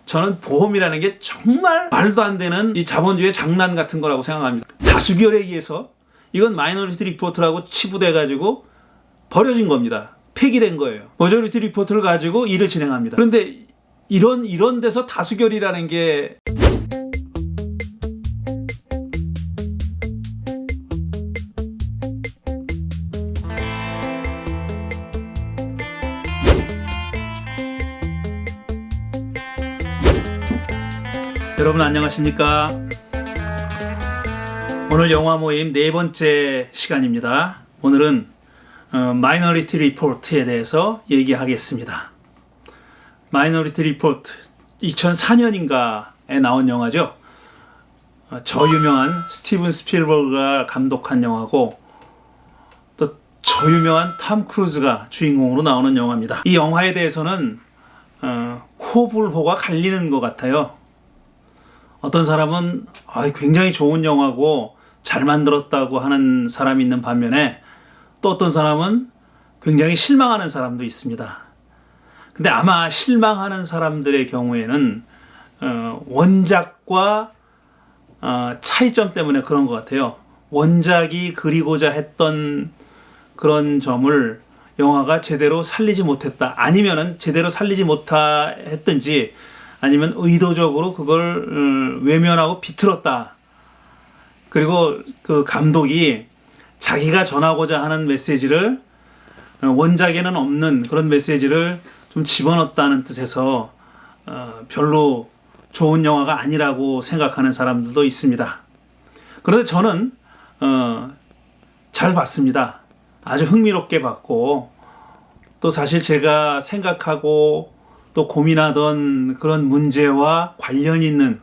저는 보험이라는 게 정말 말도 안 되는 이 자본주의 장난 같은 거라고 생각합니다. 다수결에 의해서 이건 마이너리티 리포트라고 치부돼 가지고 버려진 겁니다. 폐기된 거예요. 머저리티 리포트를 가지고 일을 진행합니다. 그런데 이런 데서 다수결이라는 게 여러분 안녕하십니까? 오늘 영화 모임 네 번째 시간입니다. 오늘은 마이너리티 리포트에 대해서 얘기하겠습니다. 마이너리티 리포트 2004년인가에 나온 영화죠. 저 유명한 스티븐 스필버그가 감독한 영화고 또 저 유명한 톰 크루즈가 주인공으로 나오는 영화입니다. 이 영화에 대해서는 호불호가 갈리는 것 같아요. 어떤 사람은 굉장히 좋은 영화고 잘 만들었다고 하는 사람이 있는 반면에 또 어떤 사람은 굉장히 실망하는 사람도 있습니다. 근데 아마 실망하는 사람들의 경우에는 원작과 차이점 때문에 그런 것 같아요. 원작이 그리고자 했던 그런 점을 영화가 제대로 살리지 못했다. 아니면은 제대로 살리지 못했든지 아니면 의도적으로 그걸 외면하고 비틀었다. 그리고 그 감독이 자기가 전하고자 하는 메시지를 원작에는 없는 그런 메시지를 좀 집어넣었다는 뜻에서 별로 좋은 영화가 아니라고 생각하는 사람들도 있습니다. 그런데 저는 잘 봤습니다. 아주 흥미롭게 봤고 또 사실 제가 생각하고 또 고민하던 그런 문제와 관련 있는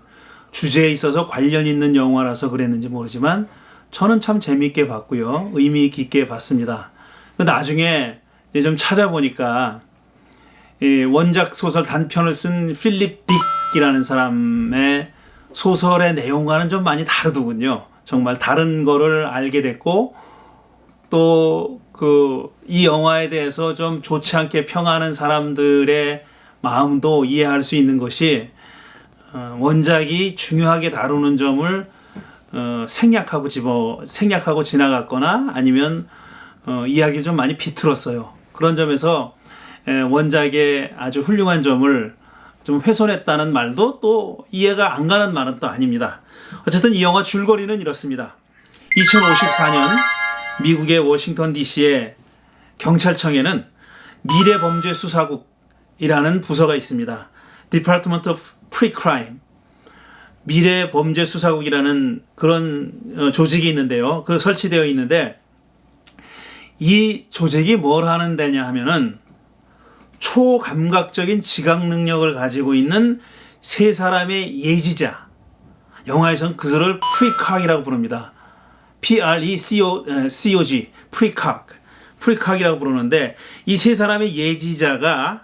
주제에 있어서 관련 있는 영화라서 그랬는지 모르지만 저는 참 재미있게 봤고요. 의미 깊게 봤습니다. 나중에 이제 좀 찾아보니까 원작 소설 단편을 쓴 필립 딕이라는 사람의 소설의 내용과는 좀 많이 다르더군요. 정말 다른 거를 알게 됐고 또 이 영화에 대해서 좀 좋지 않게 평하는 사람들의 마음도 이해할 수 있는 것이 원작이 중요하게 다루는 점을 생략하고 지나갔거나 아니면 이야기를 좀 많이 비틀었어요. 그런 점에서 원작의 아주 훌륭한 점을 좀 훼손했다는 말도 또 이해가 안 가는 말은 또 아닙니다. 어쨌든 이 영화 줄거리는 이렇습니다. 2054년 미국의 워싱턴 DC의 경찰청에는 미래범죄수사국이라는 부서가 있습니다. Department of Pre-Crime, 미래범죄수사국이라는 그런 조직이 있는데요. 그 설치되어 있는데 이 조직이 뭘 하는 데냐 하면은 초감각적인 지각 능력을 가지고 있는 세 사람의 예지자, 영화에서는 그들을 프리캅이라고 부릅니다. P-R-E-C-O-G, 프리캅이라고 부르는데 이 세 사람의 예지자가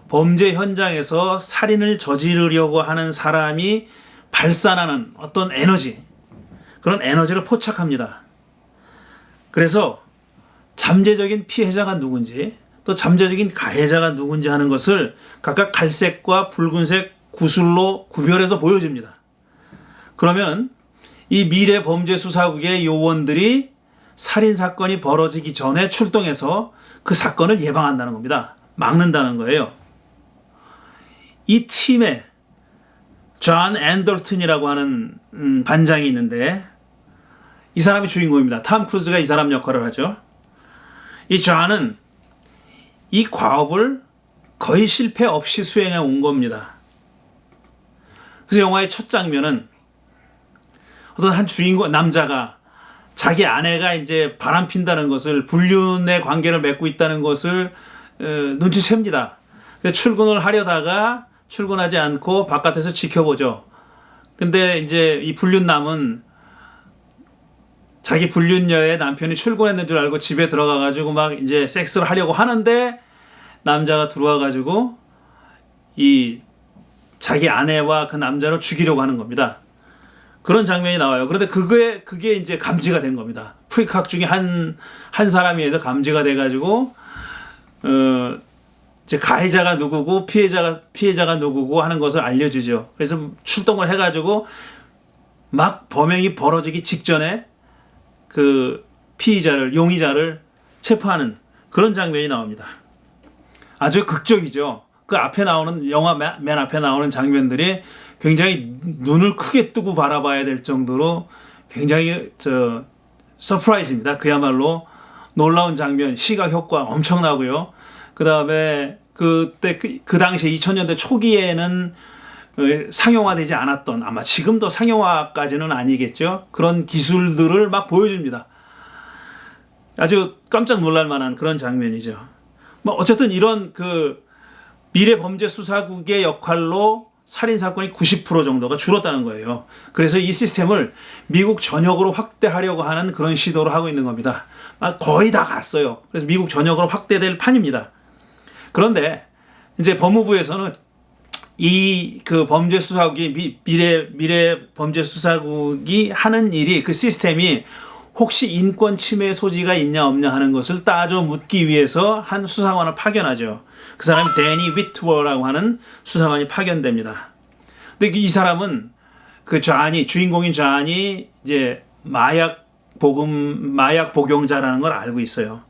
범죄 현장에서 살인을 저지르려고 하는 사람이 발산하는 어떤 에너지, 그런 에너지를 포착합니다. 그래서 잠재적인 피해자가 누군지 또 잠재적인 가해자가 누군지 하는 것을 각각 갈색과 붉은색 구슬로 구별해서 보여줍니다. 그러면 이 미래범죄수사국의 요원들이 살인사건이 벌어지기 전에 출동해서 그 사건을 예방한다는 겁니다. 막는다는 거예요. 이 팀에 존 앤더튼이라고 하는 반장이 있는데 이 사람이 주인공입니다. 톰 크루즈가 이 사람 역할을 하죠. 이 존은 이 과업을 거의 실패 없이 수행해 온 겁니다. 그래서 영화의 첫 장면은 어떤 한 주인공 남자가 자기 아내가 이제 바람핀다는 것을, 불륜의 관계를 맺고 있다는 것을 눈치챕니다. 그래서 출근을 하려다가 출근하지 않고 바깥에서 지켜보죠. 근데 이제 이 불륜남은 자기 불륜녀의 남편이 출근했는 줄 알고 집에 들어가가지고 막 이제 섹스를 하려고 하는데 남자가 들어와가지고 이 자기 아내와 그 남자를 죽이려고 하는 겁니다. 그런 장면이 나와요. 그런데 그게 이제 감지가 된 겁니다. 프리캅 중에 한 사람이 해서 감지가 돼가지고 이제 가해자가 누구고 피해자가 누구고 하는 것을 알려주죠. 그래서 출동을 해가지고 막 범행이 벌어지기 직전에 그 용의자를 체포하는 그런 장면이 나옵니다. 아주 극적이죠. 그 앞에 나오는 영화 맨 앞에 나오는 장면들이 굉장히 눈을 크게 뜨고 바라봐야 될 정도로 굉장히 서프라이즈입니다. 그야말로 놀라운 장면, 시각 효과 엄청나고요. 그다음에 그때 그 당시에 2000년대 초기에는 상용화되지 않았던, 아마 지금도 상용화까지는 아니겠죠. 그런 기술들을 막 보여줍니다. 아주 깜짝 놀랄 만한 그런 장면이죠. 뭐 어쨌든 이런 그 미래범죄수사국의 역할로 살인사건이 90% 정도가 줄었다는 거예요. 그래서 이 시스템을 미국 전역으로 확대하려고 하는 그런 시도를 하고 있는 겁니다. 거의 다 갔어요. 그래서 미국 전역으로 확대될 판입니다. 그런데 이제 법무부에서는 이 그 범죄수사국이 미래범죄수사국이 하는 일이, 그 시스템이 혹시 인권 침해 소지가 있냐 없냐 하는 것을 따져 묻기 위해서 한 수사관을 파견하죠. 그 사람이 데니 위트워라고 하는 수사관이 파견됩니다. 근데 이 사람은 그 주인공인 존이 이제 마약 복용자라는 걸 알고 있어요.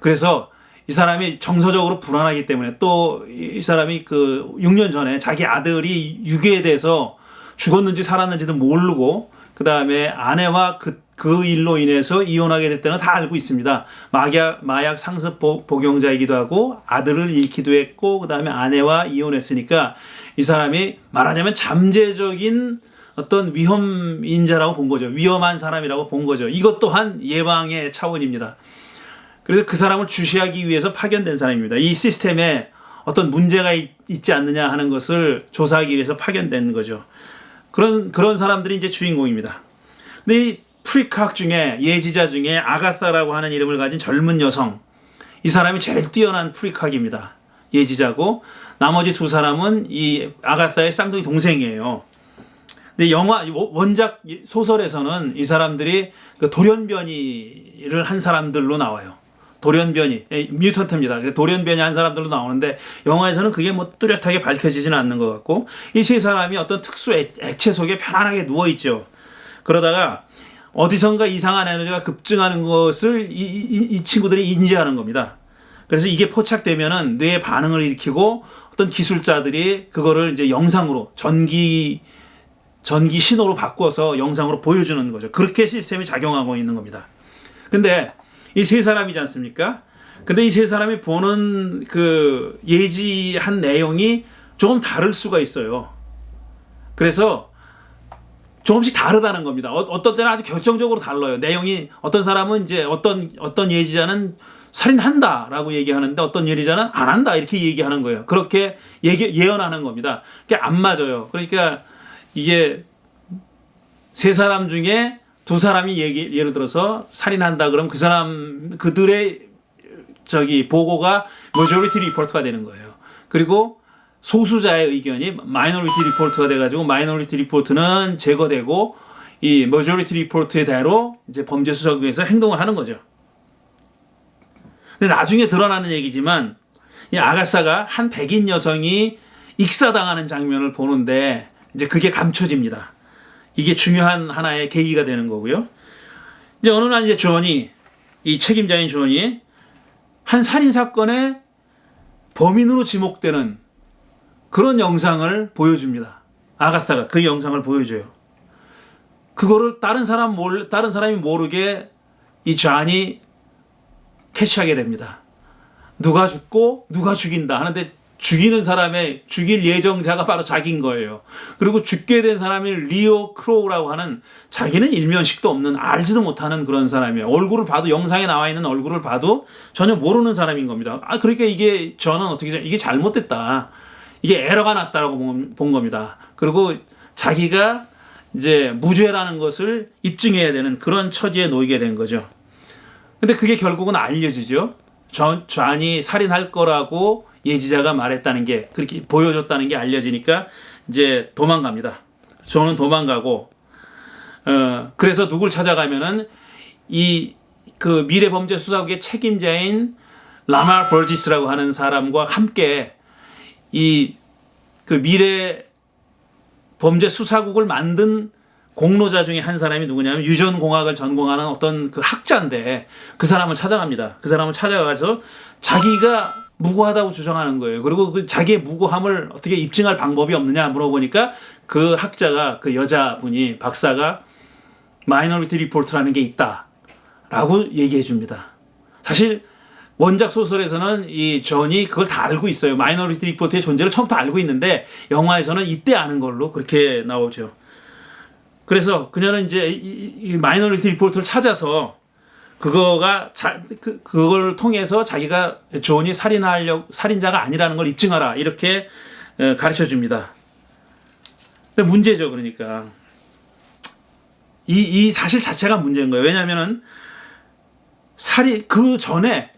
그래서 이 사람이 정서적으로 불안하기 때문에, 또 이 사람이 그 6년 전에 자기 아들이 유괴돼서 죽었는지 살았는지도 모르고, 그 다음에 아내와 그 일로 인해서 이혼하게 됐다는 다 알고 있습니다. 마약 상습 복용자이기도 하고 아들을 잃기도 했고, 그 다음에 아내와 이혼했으니까 이 사람이 말하자면 잠재적인 어떤 위험인자라고 본 거죠. 위험한 사람이라고 본 거죠. 이것 또한 예방의 차원입니다. 그래서 그 사람을 주시하기 위해서 파견된 사람입니다. 이 시스템에 어떤 문제가 있지 않느냐 하는 것을 조사하기 위해서 파견된 거죠. 그런 사람들이 이제 주인공입니다. 근데 이 프리카학 중에, 예지자 중에 아가사라고 하는 이름을 가진 젊은 여성, 이 사람이 제일 뛰어난 프리카학입니다. 예지자고, 나머지 두 사람은 이 아가사의 쌍둥이 동생이에요. 근데 원작 소설에서는 이 사람들이 그 돌연변이를 한 사람들로 나와요. 돌연변이, 뮤턴트입니다. 돌연변이 한 사람들로 나오는데, 영화에서는 그게 뭐 뚜렷하게 밝혀지지는 않는 것 같고, 이 세 사람이 어떤 특수 액체 속에 편안하게 누워있죠. 그러다가 어디선가 이상한 에너지가 급증하는 것을 이 친구들이 인지하는 겁니다. 그래서 이게 포착되면은 뇌에 반응을 일으키고, 어떤 기술자들이 그거를 이제 영상으로, 전기 신호로 바꿔서 영상으로 보여주는 거죠. 그렇게 시스템이 작용하고 있는 겁니다. 근데 이 세 사람이지 않습니까? 근데 이 세 사람이 보는 그 예지한 내용이 조금 다를 수가 있어요. 그래서 조금씩 다르다는 겁니다. 어떤 때는 아주 결정적으로 달라요. 내용이, 어떤 사람은 이제 어떤 예지자는 살인한다라고 얘기하는데 어떤 예지자는 안 한다 이렇게 얘기하는 거예요. 그렇게 예언하는 겁니다. 그게 안 맞아요. 그러니까 이게 세 사람 중에 두 사람이 예를 들어서 살인한다 그러면 그들의 보고가 majority report가 되는 거예요. 그리고 소수자의 의견이 마이너리티 리포트가 돼가지고, 마이너리티 리포트는 제거되고 이 majority 리포트대로 이제 범죄수사국에서 행동을 하는 거죠. 근데 나중에 드러나는 얘기지만, 이 아가사가 한 백인 여성이 익사당하는 장면을 보는데 이제 그게 감춰집니다. 이게 중요한 하나의 계기가 되는 거고요. 이제 어느 날 이제 이 책임자인 존이 한 살인 사건의 범인으로 지목되는 그런 영상을 보여줍니다. 아가사가 그 영상을 보여줘요. 그거를 다른 사람이 모르게 이 존이 캐치하게 됩니다. 누가 죽고 누가 죽인다 하는데, 죽일 예정자가 바로 자기인 거예요. 그리고 죽게 된 사람이 리오 크로우라고 하는, 자기는 일면식도 없는, 알지도 못하는 그런 사람이에요. 얼굴을 봐도, 영상에 나와 있는 얼굴을 봐도 전혀 모르는 사람인 겁니다. 그러니까 저는 이게 잘못됐다, 이게 에러가 났다라고 본 겁니다. 그리고 자기가 이제 무죄라는 것을 입증해야 되는 그런 처지에 놓이게 된 거죠. 근데 그게 결국은 알려지죠. 존이 살인할 거라고 예지자가 말했다는 게, 그렇게 보여줬다는 게 알려지니까 이제 도망갑니다. 존은 도망가고, 그래서 누굴 찾아가면은 그 미래범죄수사국의 책임자인 라마 버지스라고 하는 사람과 함께 이 그 미래 범죄 수사국을 만든 공로자 중에 한 사람이 누구냐면 유전공학을 전공하는 어떤 그 학자인데 그 사람을 찾아갑니다. 그 사람을 찾아가서 자기가 무고하다고 주장하는 거예요. 그리고 그 자기의 무고함을 어떻게 입증할 방법이 없느냐 물어보니까 그 학자가, 그 여자분이, 박사가 마이너리티 리포트라는 게 있다라고 얘기해 줍니다. 사실 원작 소설에서는 이 존이 그걸 다 알고 있어요. 마이너리티 리포트의 존재를 처음부터 알고 있는데 영화에서는 이때 아는 걸로 그렇게 나오죠. 그래서 그녀는 이제 이 마이너리티 리포트를 찾아서 그걸 통해서 자기가 존이 살인자가 아니라는 걸 입증하라 이렇게 가르쳐 줍니다. 근데 문제죠. 그러니까 이 사실 자체가 문제인 거예요. 왜냐하면은 그 전에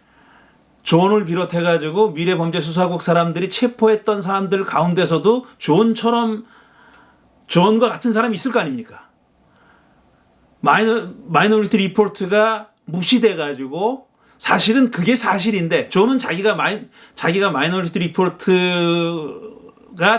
존을 비롯해가지고 미래범죄수사국 사람들이 체포했던 사람들 가운데서도 존과 같은 사람이 있을 거 아닙니까? 마이너리티 리포트가 무시돼가지고 사실은 그게 사실인데 존은 자기가 마이너리티 리포트가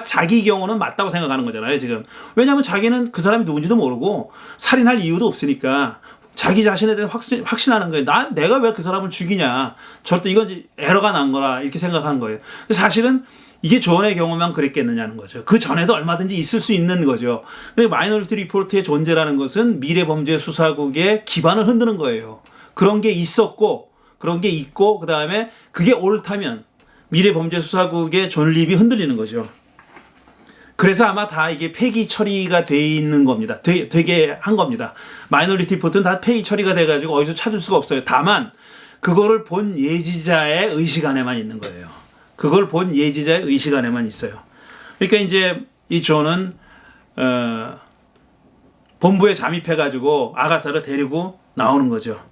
자기 경우는 맞다고 생각하는 거잖아요, 지금. 왜냐하면 자기는 그 사람이 누군지도 모르고 살인할 이유도 없으니까 자기 자신에 대해 확신하는 거예요. 내가 왜 그 사람을 죽이냐. 절대 이건 에러가 난 거라 이렇게 생각한 거예요. 사실은 이게 존의 경우만 그랬겠느냐는 거죠. 그 전에도 얼마든지 있을 수 있는 거죠. 그러니까 마이너리티 리포트의 존재라는 것은 미래범죄수사국의 기반을 흔드는 거예요. 그런 게 있었고, 그런 게 있고, 그 다음에 그게 옳다면 미래범죄수사국의 존립이 흔들리는 거죠. 그래서 아마 다 이게 폐기 처리가 돼 있는 겁니다. 되게 한 겁니다. 마이너리티 리포트는 다 폐기 처리가 돼가지고 어디서 찾을 수가 없어요. 다만 그거를 본 예지자의 의식 안에만 있는 거예요. 그걸 본 예지자의 의식 안에만 있어요. 그러니까 이제 이 존은 본부에 잠입해가지고 아가사를 데리고 나오는 거죠.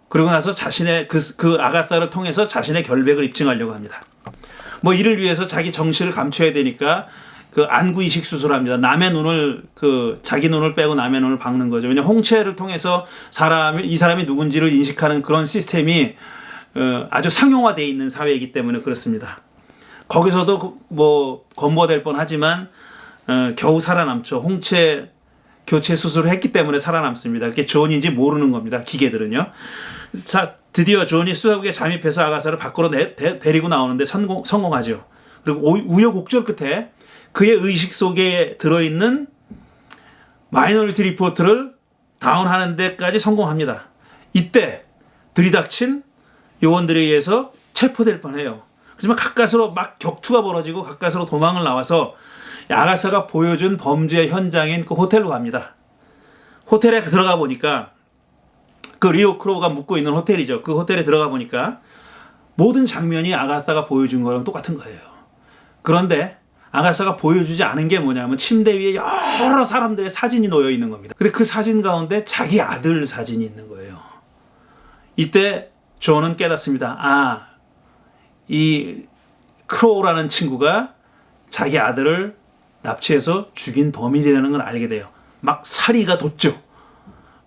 그리고 나서 자신의 그 아가사를 통해서 자신의 결백을 입증하려고 합니다. 뭐 이를 위해서 자기 정신을 감춰야 되니까 그 안구 이식 수술합니다. 남의 눈을 자기 눈을 빼고 남의 눈을 박는 거죠. 왜냐 홍채를 통해서 이 사람이 누군지를 인식하는 그런 시스템이 아주 상용화되어 있는 사회이기 때문에 그렇습니다. 거기서도 뭐 건보될 뻔하지만 겨우 살아남죠. 홍채 교체 수술을 했기 때문에 살아남습니다. 그게 존인지 모르는 겁니다. 기계들은요. 자, 드디어 존이 수사국에 잠입해서 아가사를 밖으로 데리고 나오는데 성공하죠. 그리고 우여곡절 끝에 그의 의식 속에 들어있는 마이너리티 리포트를 다운하는 데까지 성공합니다. 이때 들이닥친 요원들에 의해서 체포될 뻔해요. 하지만 가까스로 막 격투가 벌어지고 가까스로 도망을 나와서 아가사가 보여준 범죄 현장인 그 호텔로 갑니다. 호텔에 들어가 보니까 그 리오 크로우가 묵고 있는 호텔이죠. 그 호텔에 들어가 보니까 모든 장면이 아가사가 보여준 거랑 똑같은 거예요. 그런데 아가사가 보여주지 않은 게 뭐냐면 침대 위에 여러 사람들의 사진이 놓여 있는 겁니다. 근데 그 사진 가운데 자기 아들 사진이 있는 거예요. 이때 존은 깨닫습니다. 이 크로우라는 친구가 자기 아들을 납치해서 죽인 범인이라는 걸 알게 돼요. 막 사리가 돋죠.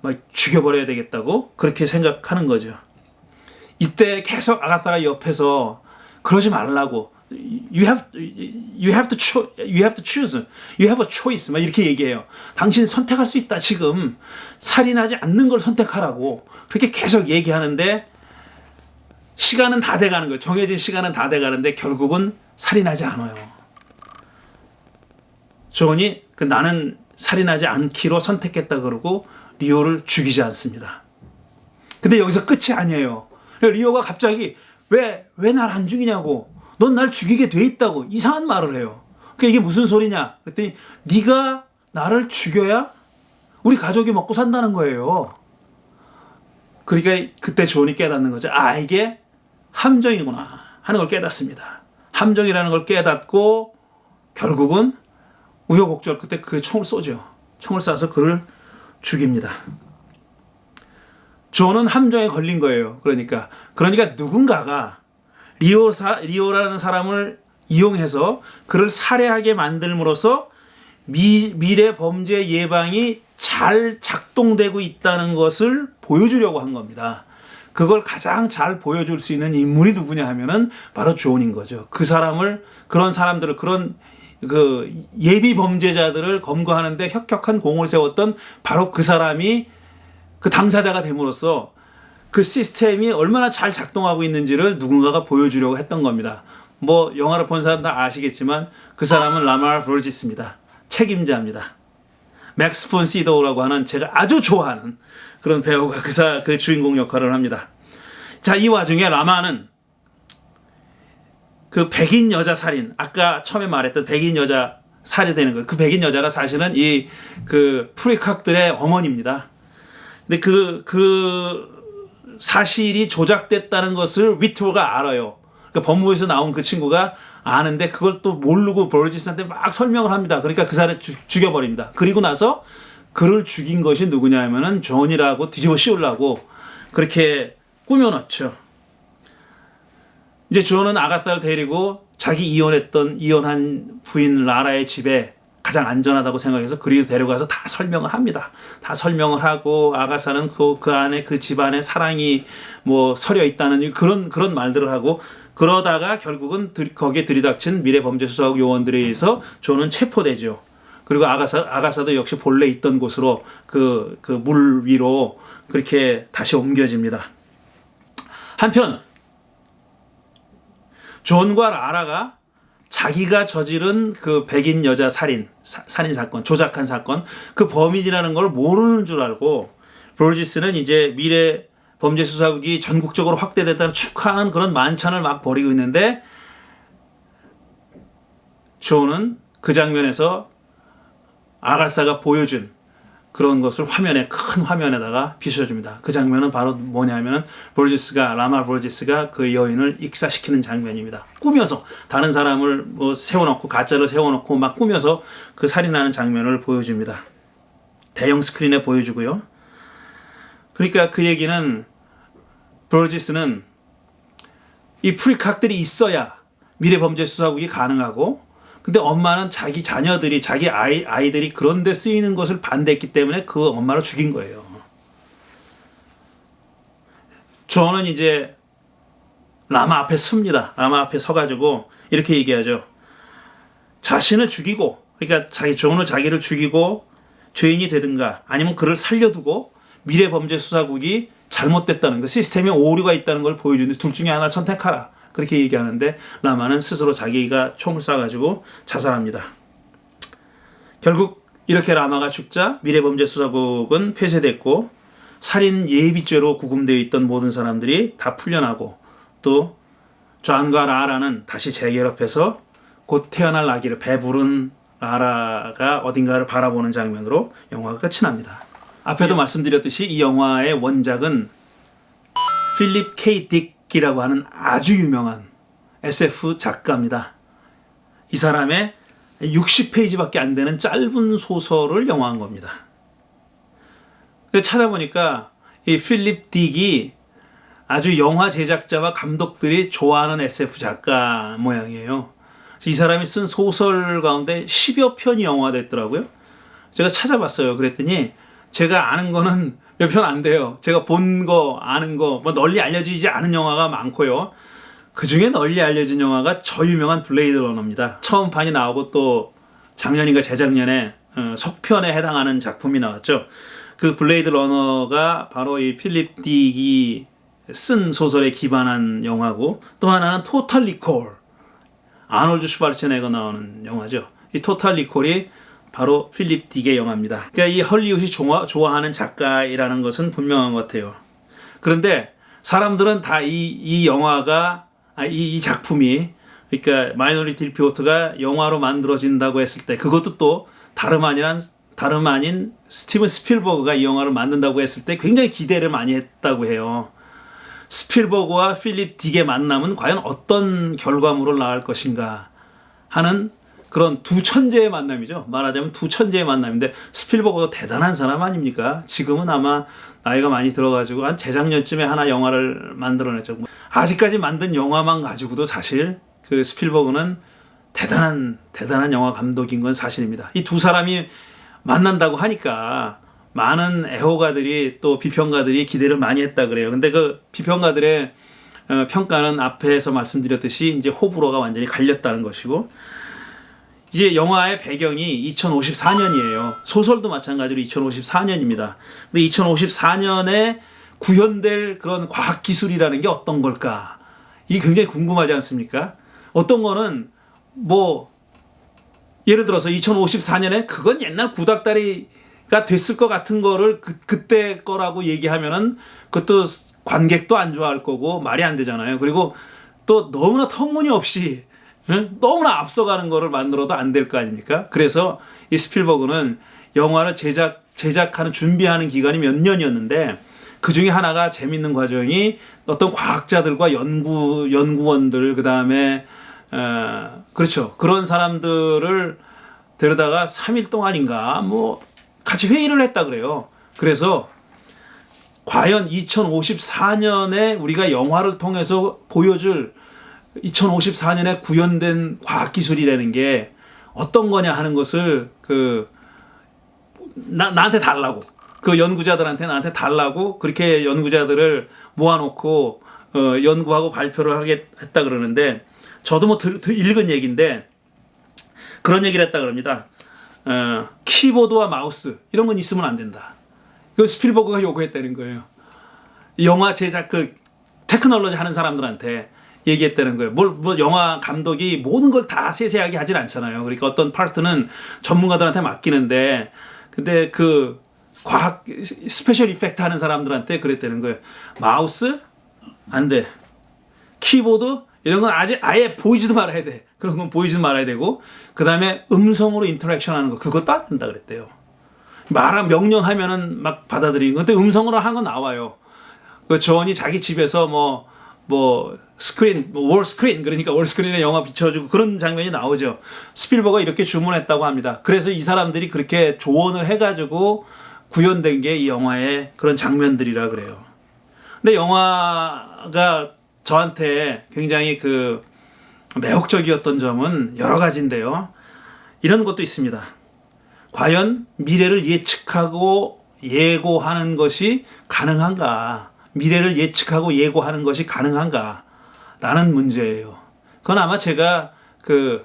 막 죽여버려야 되겠다고 그렇게 생각하는 거죠. 이때 계속 아가사가 옆에서 그러지 말라고 you have to choose. You have a choice. 막 이렇게 얘기해요. 당신 선택할 수 있다. 지금 살인하지 않는 걸 선택하라고 그렇게 계속 얘기하는데 시간은 다 돼가는 거예요. 정해진 시간은 다 돼가는데 결국은 살인하지 않아요. 존이 나는 살인하지 않기로 선택했다 그러고 리오를 죽이지 않습니다. 근데 여기서 끝이 아니에요. 리오가 갑자기 왜 날 안 죽이냐고. 넌 날 죽이게 돼 있다고 이상한 말을 해요. 그러니까 이게 무슨 소리냐? 그랬더니 네가 나를 죽여야 우리 가족이 먹고 산다는 거예요. 그러니까 그때 존이 깨닫는 거죠. 이게 함정이구나 하는 걸 깨닫습니다. 함정이라는 걸 깨닫고 결국은 우여곡절 끝에 그 총을 쏘죠. 총을 쏴서 그를 죽입니다. 존은 함정에 걸린 거예요. 그러니까 누군가가 리오라는 사람을 이용해서 그를 살해하게 만들므로써 미래 범죄 예방이 잘 작동되고 있다는 것을 보여주려고 한 겁니다. 그걸 가장 잘 보여줄 수 있는 인물이 누구냐 하면은 바로 존인 거죠. 그런 사람들을 그런 그 예비 범죄자들을 검거하는데 혁혁한 공을 세웠던 바로 그 사람이 그 당사자가 됨으로써 그 시스템이 얼마나 잘 작동하고 있는지를 누군가가 보여주려고 했던 겁니다. 뭐 영화를 본 사람 다 아시겠지만 그 사람은 라마르 브로지스입니다. 책임자입니다. 맥스 폰 시도라고 하는 제가 아주 좋아하는 그런 배우가 그 주인공 역할을 합니다. 자, 이 와중에 라마는 그 백인 여자 살인, 아까 처음에 말했던 백인 여자 살해되는 거, 그 백인 여자가 사실은 이 그 프리칵들의 어머니입니다. 근데 그 사실이 조작됐다는 것을 위트로가 알아요. 그러니까 법무부에서 나온 그 친구가 아는데 그걸 또 모르고 브로지스한테 막 설명을 합니다. 그러니까 그 사람을 죽여버립니다. 그리고 나서 그를 죽인 것이 누구냐 하면은 존이라고 뒤집어 씌우려고 그렇게 꾸며놓죠. 이제 존은 아가사를 데리고 자기 이혼한 부인 라라의 집에 가장 안전하다고 생각해서 그리로 데려가서 다 설명을 합니다. 다 설명을 하고 아가사는 그 안에 그 집안에 사랑이 뭐 서려 있다는 그런 말들을 하고 그러다가 결국은 거기에 들이닥친 미래범죄수사국 요원들에 의해서 존은 체포되죠. 그리고 아가사도 역시 본래 있던 곳으로 그 물 위로 그렇게 다시 옮겨집니다. 한편 존과 라라가 자기가 저지른 그 백인 여자 살인 사건, 조작한 사건, 그 범인이라는 걸 모르는 줄 알고 브로지스는 이제 미래 범죄수사국이 전국적으로 확대됐다는 축하하는 그런 만찬을 막 벌이고 있는데 존은 그 장면에서 아가사가 보여준 그런 것을 큰 화면에다가 비춰줍니다. 그 장면은 바로 뭐냐면은 라마 브로지스가 그 여인을 익사시키는 장면입니다. 꾸며서 다른 사람을 뭐 세워놓고 가짜를 세워놓고 막 꾸며서 그 살인하는 장면을 보여줍니다. 대형 스크린에 보여주고요. 그러니까 그 얘기는 브로지스는 이 프리칵들이 있어야 미래범죄수사국이 가능하고 근데 엄마는 자기 자녀들이 자기 아이들이 그런 데 쓰이는 것을 반대했기 때문에 그 엄마를 죽인 거예요. 저는 이제 라마 앞에 섭니다. 라마 앞에 서가지고 이렇게 얘기하죠. 자신을 죽이고 그러니까 존은 자기를 죽이고 죄인이 되든가 아니면 그를 살려두고 미래범죄수사국이 잘못됐다는 거 시스템에 오류가 있다는 걸 보여주는데 둘 중에 하나를 선택하라. 그렇게 얘기하는데 라마는 스스로 자기가 총을 쏴가지고 자살합니다. 결국 이렇게 라마가 죽자 미래범죄수사국은 폐쇄됐고 살인 예비죄로 구금되어 있던 모든 사람들이 다 풀려나고 또 존과 라라는 다시 재결합해서 곧 태어날 아기를 배부른 라라가 어딘가를 바라보는 장면으로 영화가 끝이 납니다. 앞에도 말씀드렸듯이 이 영화의 원작은 필립 K. 딕이라고 하는 아주 유명한 SF 작가입니다. 이 사람의 60페이지밖에 안 되는 짧은 소설을 영화한 겁니다. 찾아보니까 이 필립 딕이 아주 영화 제작자와 감독들이 좋아하는 SF 작가 모양이에요. 이 사람이 쓴 소설 가운데 10여 편이 영화됐더라고요. 제가 찾아봤어요. 그랬더니 제가 아는 거는 몇 편 안 돼요. 제가 본 거, 아는 거, 뭐 널리 알려지지 않은 영화가 많고요. 그 중에 널리 알려진 영화가 저 유명한 블레이드 러너입니다. 처음 판이 나오고 또 작년인가 재작년에 속편에 해당하는 작품이 나왔죠. 그 블레이드 러너가 바로 이 필립 딕이 쓴 소설에 기반한 영화고 또 하나는 토탈 리콜. 아놀드 슈바르체네거 나오는 영화죠. 이 토탈 리콜이 바로 필립 딕의 영화입니다. 그러니까 이 헐리우드이 좋아하는 작가이라는 것은 분명한 것 같아요. 그런데 사람들은 다 이 영화가 이 작품이 그러니까 마이너리티 리포트가 영화로 만들어진다고 했을 때 그것도 또 다름 아닌 스티븐 스필버그가 이 영화를 만든다고 했을 때 굉장히 기대를 많이 했다고 해요. 스필버그와 필립 딕의 만남은 과연 어떤 결과물을 낳을 것인가 하는 그런 두 천재의 만남이죠. 말하자면 두 천재의 만남인데 스필버그도 대단한 사람 아닙니까? 지금은 아마 나이가 많이 들어가지고 한 재작년쯤에 하나 영화를 만들어냈죠. 아직까지 만든 영화만 가지고도 사실 그 스필버그는 대단한 영화 감독인 건 사실입니다. 이 두 사람이 만난다고 하니까 많은 애호가들이 또 비평가들이 기대를 많이 했다 그래요. 근데 그 비평가들의 평가는 앞에서 말씀드렸듯이 이제 호불호가 완전히 갈렸다는 것이고, 이제 영화의 배경이 2054년이에요. 소설도 마찬가지로 2054년입니다. 근데 2054년에 구현될 그런 과학기술이라는 게 어떤 걸까? 이게 굉장히 궁금하지 않습니까? 어떤 거는 뭐 예를 들어서 2054년에 그건 옛날 구닥다리가 됐을 것 같은 거를 그때 거라고 얘기하면은 그것도 관객도 안 좋아할 거고 말이 안 되잖아요. 그리고 또 너무나 터무니없이 너무나 앞서가는 거를 만들어도 안 될 거 아닙니까? 그래서 이 스필버그는 영화를 제작하는 준비하는 기간이 몇 년이었는데 그 중에 하나가 재밌는 과정이 어떤 과학자들과 연구원들 그다음에 그렇죠. 그런 사람들을 데려다가 3일 동안인가 뭐 같이 회의를 했다 그래요. 그래서 과연 2054년에 우리가 영화를 통해서 보여줄 2054년에 구현된 과학기술이라는 게 어떤 거냐 하는 것을 나한테 달라고, 그 연구자들한테 나한테 달라고 그렇게 연구자들을 모아놓고 연구하고 발표를 했다 그러는데, 저도 뭐 읽은 얘기인데 그런 얘기를 했다 그럽니다. 키보드와 마우스 이런 건 있으면 안 된다. 그 스필버그가 요구했다는 거예요. 영화 제작 테크놀로지 하는 사람들한테 얘기했다는 거예요. 뭐 영화 감독이 모든 걸 다 세세하게 하진 않잖아요. 그러니까 어떤 파트는 전문가들한테 맡기는데, 근데 그 과학 스페셜 이펙트 하는 사람들한테 그랬다는 거예요. 마우스 안 돼. 키보드 이런 건 아예 보이지도 말아야 돼. 그런 건 보이지도 말아야 되고, 그 다음에 음성으로 인터랙션 하는 거 그것도 안 된다 그랬대요. 명령하면은 막 받아들이는 거. 근데 음성으로 하는 건 나와요. 그 조언이 자기 집에서 월 스크린, 그러니까 월 스크린에 영화 비춰주고 그런 장면이 나오죠. 스필버그가 이렇게 주문했다고 합니다. 그래서 이 사람들이 그렇게 조언을 해가지고 구현된 게 이 영화의 그런 장면들이라 그래요. 근데 영화가 저한테 굉장히 매혹적이었던 점은 여러 가지인데요. 이런 것도 있습니다. 과연 미래를 예측하고 예고하는 것이 가능한가? 미래를 예측하고 예고하는 것이 가능한가? 라는 문제예요. 그건 아마 제가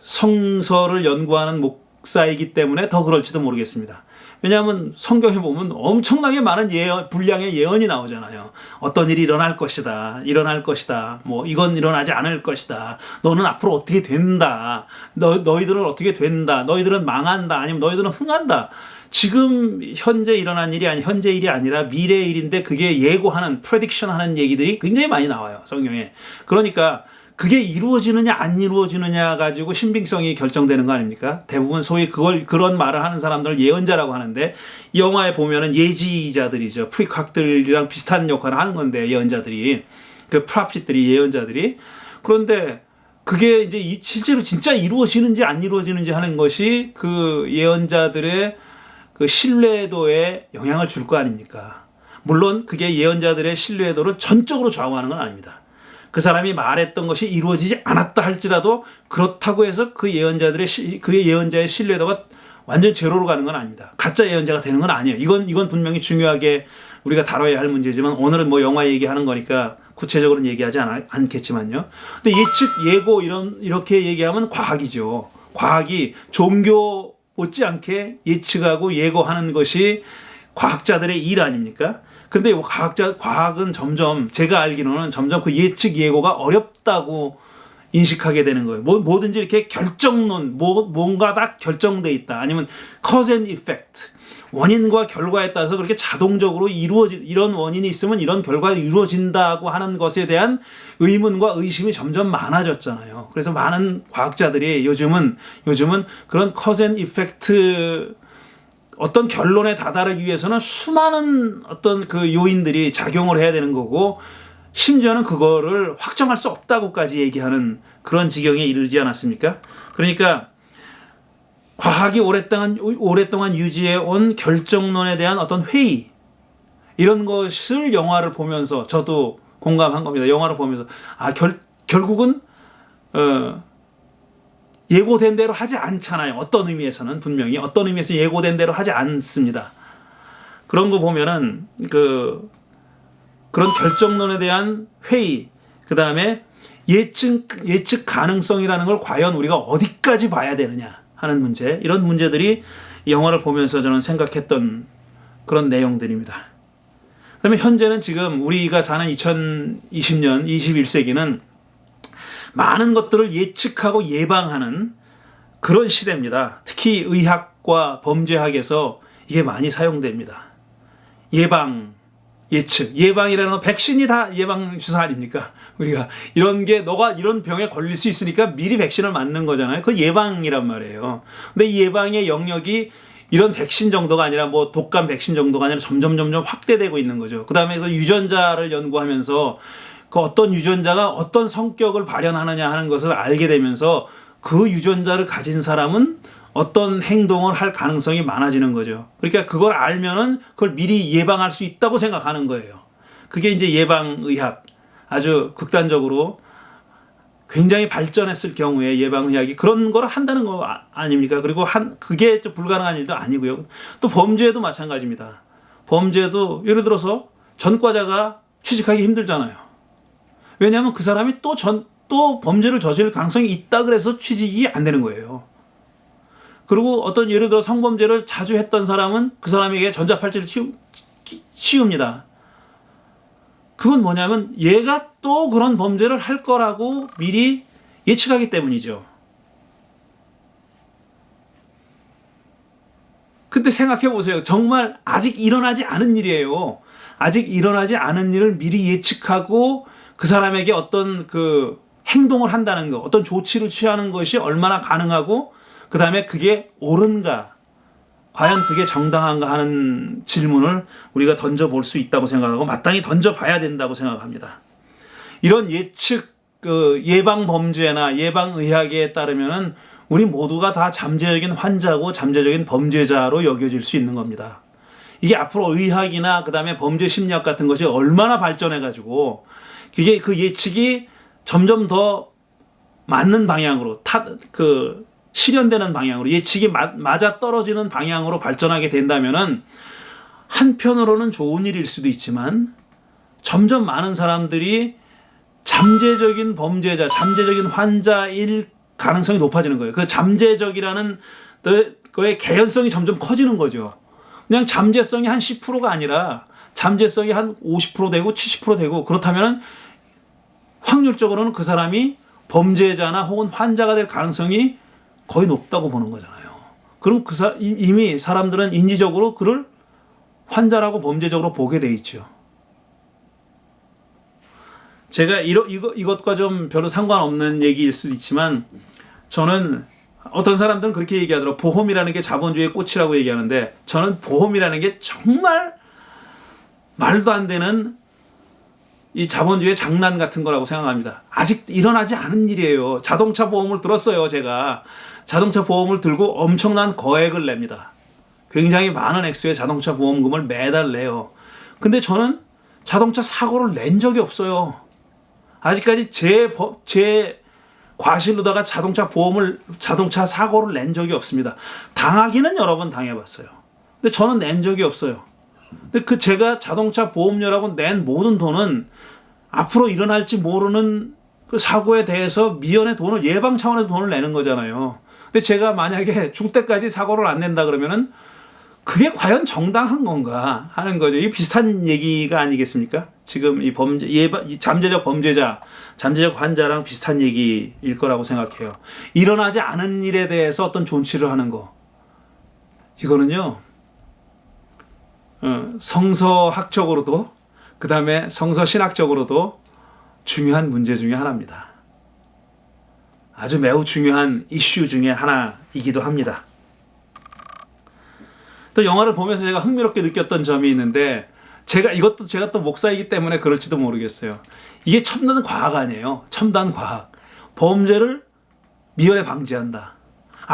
성서를 연구하는 목사이기 때문에 더 그럴지도 모르겠습니다. 왜냐하면 성경에 보면 엄청나게 많은 분량의 예언이 나오잖아요. 어떤 일이 일어날 것이다. 뭐 이건 일어나지 않을 것이다. 너는 앞으로 어떻게 된다. 너희들은 어떻게 된다. 너희들은 망한다. 아니면 너희들은 흥한다. 지금 현재 일어난 일이 현재 일이 아니라 미래 일인데 그게 예고하는, 프레딕션 하는 얘기들이 굉장히 많이 나와요. 성경에. 그러니까 그게 이루어지느냐 안 이루어지느냐 가지고 신빙성이 결정되는 거 아닙니까? 대부분 소위 그런 말을 하는 사람들을 예언자라고 하는데, 영화에 보면은 예지자들이죠. 프리퀄들이랑 비슷한 역할을 하는 건데, 예언자들이, 프로핏들이, 예언자들이. 그런데 그게 이제 실제로 진짜 이루어지는지 안 이루어지는지 하는 것이 그 예언자들의 신뢰도에 영향을 줄 거 아닙니까? 물론 그게 예언자들의 신뢰도를 전적으로 좌우하는 건 아닙니다. 그 사람이 말했던 것이 이루어지지 않았다 할지라도 그렇다고 해서 그 예언자의 신뢰도가 완전 제로로 가는 건 아닙니다. 가짜 예언자가 되는 건 아니에요. 이건 분명히 중요하게 우리가 다뤄야 할 문제지만, 오늘은 뭐 영화 얘기하는 거니까 구체적으로는 얘기하지 않겠지만요. 근데 예측, 예고 이렇게 얘기하면 과학이죠. 과학이 종교 못지않게 예측하고 예고하는 것이 과학자들의 일 아닙니까? 근데 과학은 점점, 제가 알기로는 점점 그 예측 예고가 어렵다고 인식하게 되는 거예요. 뭐든지 이렇게 결정론, 뭔가 다 결정돼 있다. 아니면 cause and effect, 원인과 결과에 따라서 그렇게 자동적으로 이런 원인이 있으면 이런 결과가 이루어진다고 하는 것에 대한 의문과 의심이 점점 많아졌잖아요. 그래서 많은 과학자들이 요즘은 그런 cause and effect, 어떤 결론에 다다르기 위해서는 수많은 어떤 요인들이 작용을 해야 되는 거고, 심지어는 그거를 확정할 수 없다고까지 얘기하는 그런 지경에 이르지 않았습니까? 그러니까 과학이 오랫동안 유지해 온 결정론에 대한 어떤 회의, 이런 것을 영화를 보면서 저도 공감한 겁니다. 영화를 보면서 결국은 예고된 대로 하지 않잖아요. 어떤 의미에서는 분명히 어떤 의미에서 예고된 대로 하지 않습니다. 그런 거 보면은 그런 결정론에 대한 회의, 그 다음에 예측 가능성이라는 걸 과연 우리가 어디까지 봐야 되느냐 하는 문제, 이런 문제들이 이 영화를 보면서 저는 생각했던 그런 내용들입니다. 그 다음에 현재는 지금 우리가 사는 2020년, 21세기는 많은 것들을 예측하고 예방하는 그런 시대입니다. 특히 의학과 범죄학에서 이게 많이 사용됩니다. 예방, 예측. 예방이라는 건 백신이 다 예방 주사 아닙니까? 우리가 이런 게 너가 이런 병에 걸릴 수 있으니까 미리 백신을 맞는 거잖아요. 그 예방이란 말이에요. 근데 이 예방의 영역이 이런 백신 정도가 아니라 뭐 독감 백신 정도가 아니라 점점 확대되고 있는 거죠. 그다음에 그 유전자를 연구하면서 그 어떤 유전자가 어떤 성격을 발현하느냐 하는 것을 알게 되면서 그 유전자를 가진 사람은 어떤 행동을 할 가능성이 많아지는 거죠. 그러니까 그걸 알면은 그걸 미리 예방할 수 있다고 생각하는 거예요. 그게 이제 예방의학, 아주 극단적으로 굉장히 발전했을 경우에 예방의학이 그런 걸 한다는 거 아닙니까? 그리고 그게 좀 불가능한 일도 아니고요. 또 범죄도 마찬가지입니다. 범죄도 예를 들어서 전과자가 취직하기 힘들잖아요. 왜냐하면 그 사람이 또 범죄를 저지를 가능성이 있다 그래서 취직이 안 되는 거예요. 그리고 어떤 예를 들어 성범죄를 자주 했던 사람은 그 사람에게 전자팔찌를 씌웁니다. 그건 뭐냐면 얘가 또 그런 범죄를 할 거라고 미리 예측하기 때문이죠. 근데 생각해 보세요. 정말 아직 일어나지 않은 일이에요. 아직 일어나지 않은 일을 미리 예측하고 그 사람에게 어떤 그 행동을 한다는 것, 어떤 조치를 취하는 것이 얼마나 가능하고 그 다음에 그게 옳은가, 과연 그게 정당한가 하는 질문을 우리가 던져볼 수 있다고 생각하고 마땅히 던져봐야 된다고 생각합니다. 이런 예측, 예방 범죄나 예방 의학에 따르면은 우리 모두가 다 잠재적인 환자고 잠재적인 범죄자로 여겨질 수 있는 겁니다. 이게 앞으로 의학이나 그 다음에 범죄 심리학 같은 것이 얼마나 발전해가지고 그게 그 예측이 점점 더 맞는 방향으로 실현되는 방향으로 예측이 맞아 떨어지는 방향으로 발전하게 된다면은 한편으로는 좋은 일일 수도 있지만 점점 많은 사람들이 잠재적인 범죄자, 잠재적인 환자일 가능성이 높아지는 거예요. 그 잠재적이라는 거의 개연성이 점점 커지는 거죠. 그냥 잠재성이 한 10%가 아니라 잠재성이 한 50% 되고 70% 되고 그렇다면은 확률적으로는 그 사람이 범죄자나 혹은 환자가 될 가능성이 거의 높다고 보는 거잖아요. 그럼 이미 사람들은 인지적으로 그를 환자라고 범죄적으로 보게 돼 있죠. 제가 이것과 좀 별로 상관없는 얘기일 수도 있지만 저는 어떤 사람들은 그렇게 얘기하더라고요. 보험이라는 게 자본주의의 꽃이라고 얘기하는데 저는 보험이라는 게 정말 말도 안 되는 이 자본주의의 장난 같은 거라고 생각합니다. 아직 일어나지 않은 일이에요. 자동차 보험을 들었어요. 제가 자동차 보험을 들고 엄청난 거액을 냅니다. 굉장히 많은 액수의 자동차 보험금을 매달 내요. 근데 저는 자동차 사고를 낸 적이 없어요. 아직까지 제 과실로다가 자동차 사고를 낸 적이 없습니다. 당하기는 여러 번 당해봤어요. 근데 저는 낸 적이 없어요. 근데 제가 자동차 보험료라고 낸 모든 돈은 앞으로 일어날지 모르는 그 사고에 대해서 미연의 돈을 예방 차원에서 돈을 내는 거잖아요. 근데 제가 만약에 죽을 때까지 사고를 안 낸다 그러면은 그게 과연 정당한 건가 하는 거죠. 이게 비슷한 얘기가 아니겠습니까? 지금 이 잠재적 범죄자, 잠재적 환자랑 비슷한 얘기일 거라고 생각해요. 일어나지 않은 일에 대해서 어떤 존치를 하는 거. 이거는요, 성서학적으로도, 그 다음에 성서신학적으로도 중요한 문제 중에 하나입니다. 아주 매우 중요한 이슈 중에 하나이기도 합니다. 또 영화를 보면서 제가 흥미롭게 느꼈던 점이 있는데 제가 또 목사이기 때문에 그럴지도 모르겠어요. 이게 첨단 과학 아니에요. 첨단 과학. 범죄를 미연에 방지한다.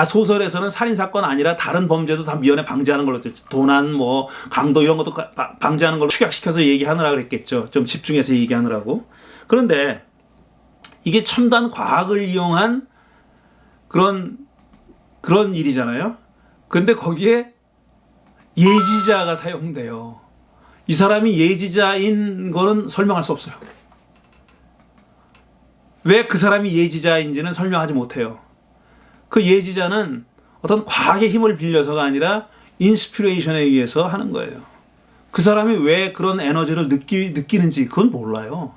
소설에서는 살인사건 아니라 다른 범죄도 다 미연에 방지하는 걸로 도난, 강도 이런 것도 방지하는 걸로 축약시켜서 얘기하느라 그랬겠죠. 좀 집중해서 얘기하느라고. 그런데 이게 첨단 과학을 이용한 그런 일이잖아요. 그런데 거기에 예지자가 사용돼요. 이 사람이 예지자인 거는 설명할 수 없어요. 왜 그 사람이 예지자인지는 설명하지 못해요. 그 예지자는 어떤 과학의 힘을 빌려서가 아니라 인스피레이션에 의해서 하는 거예요. 그 사람이 왜 그런 에너지를 느끼는지 그건 몰라요.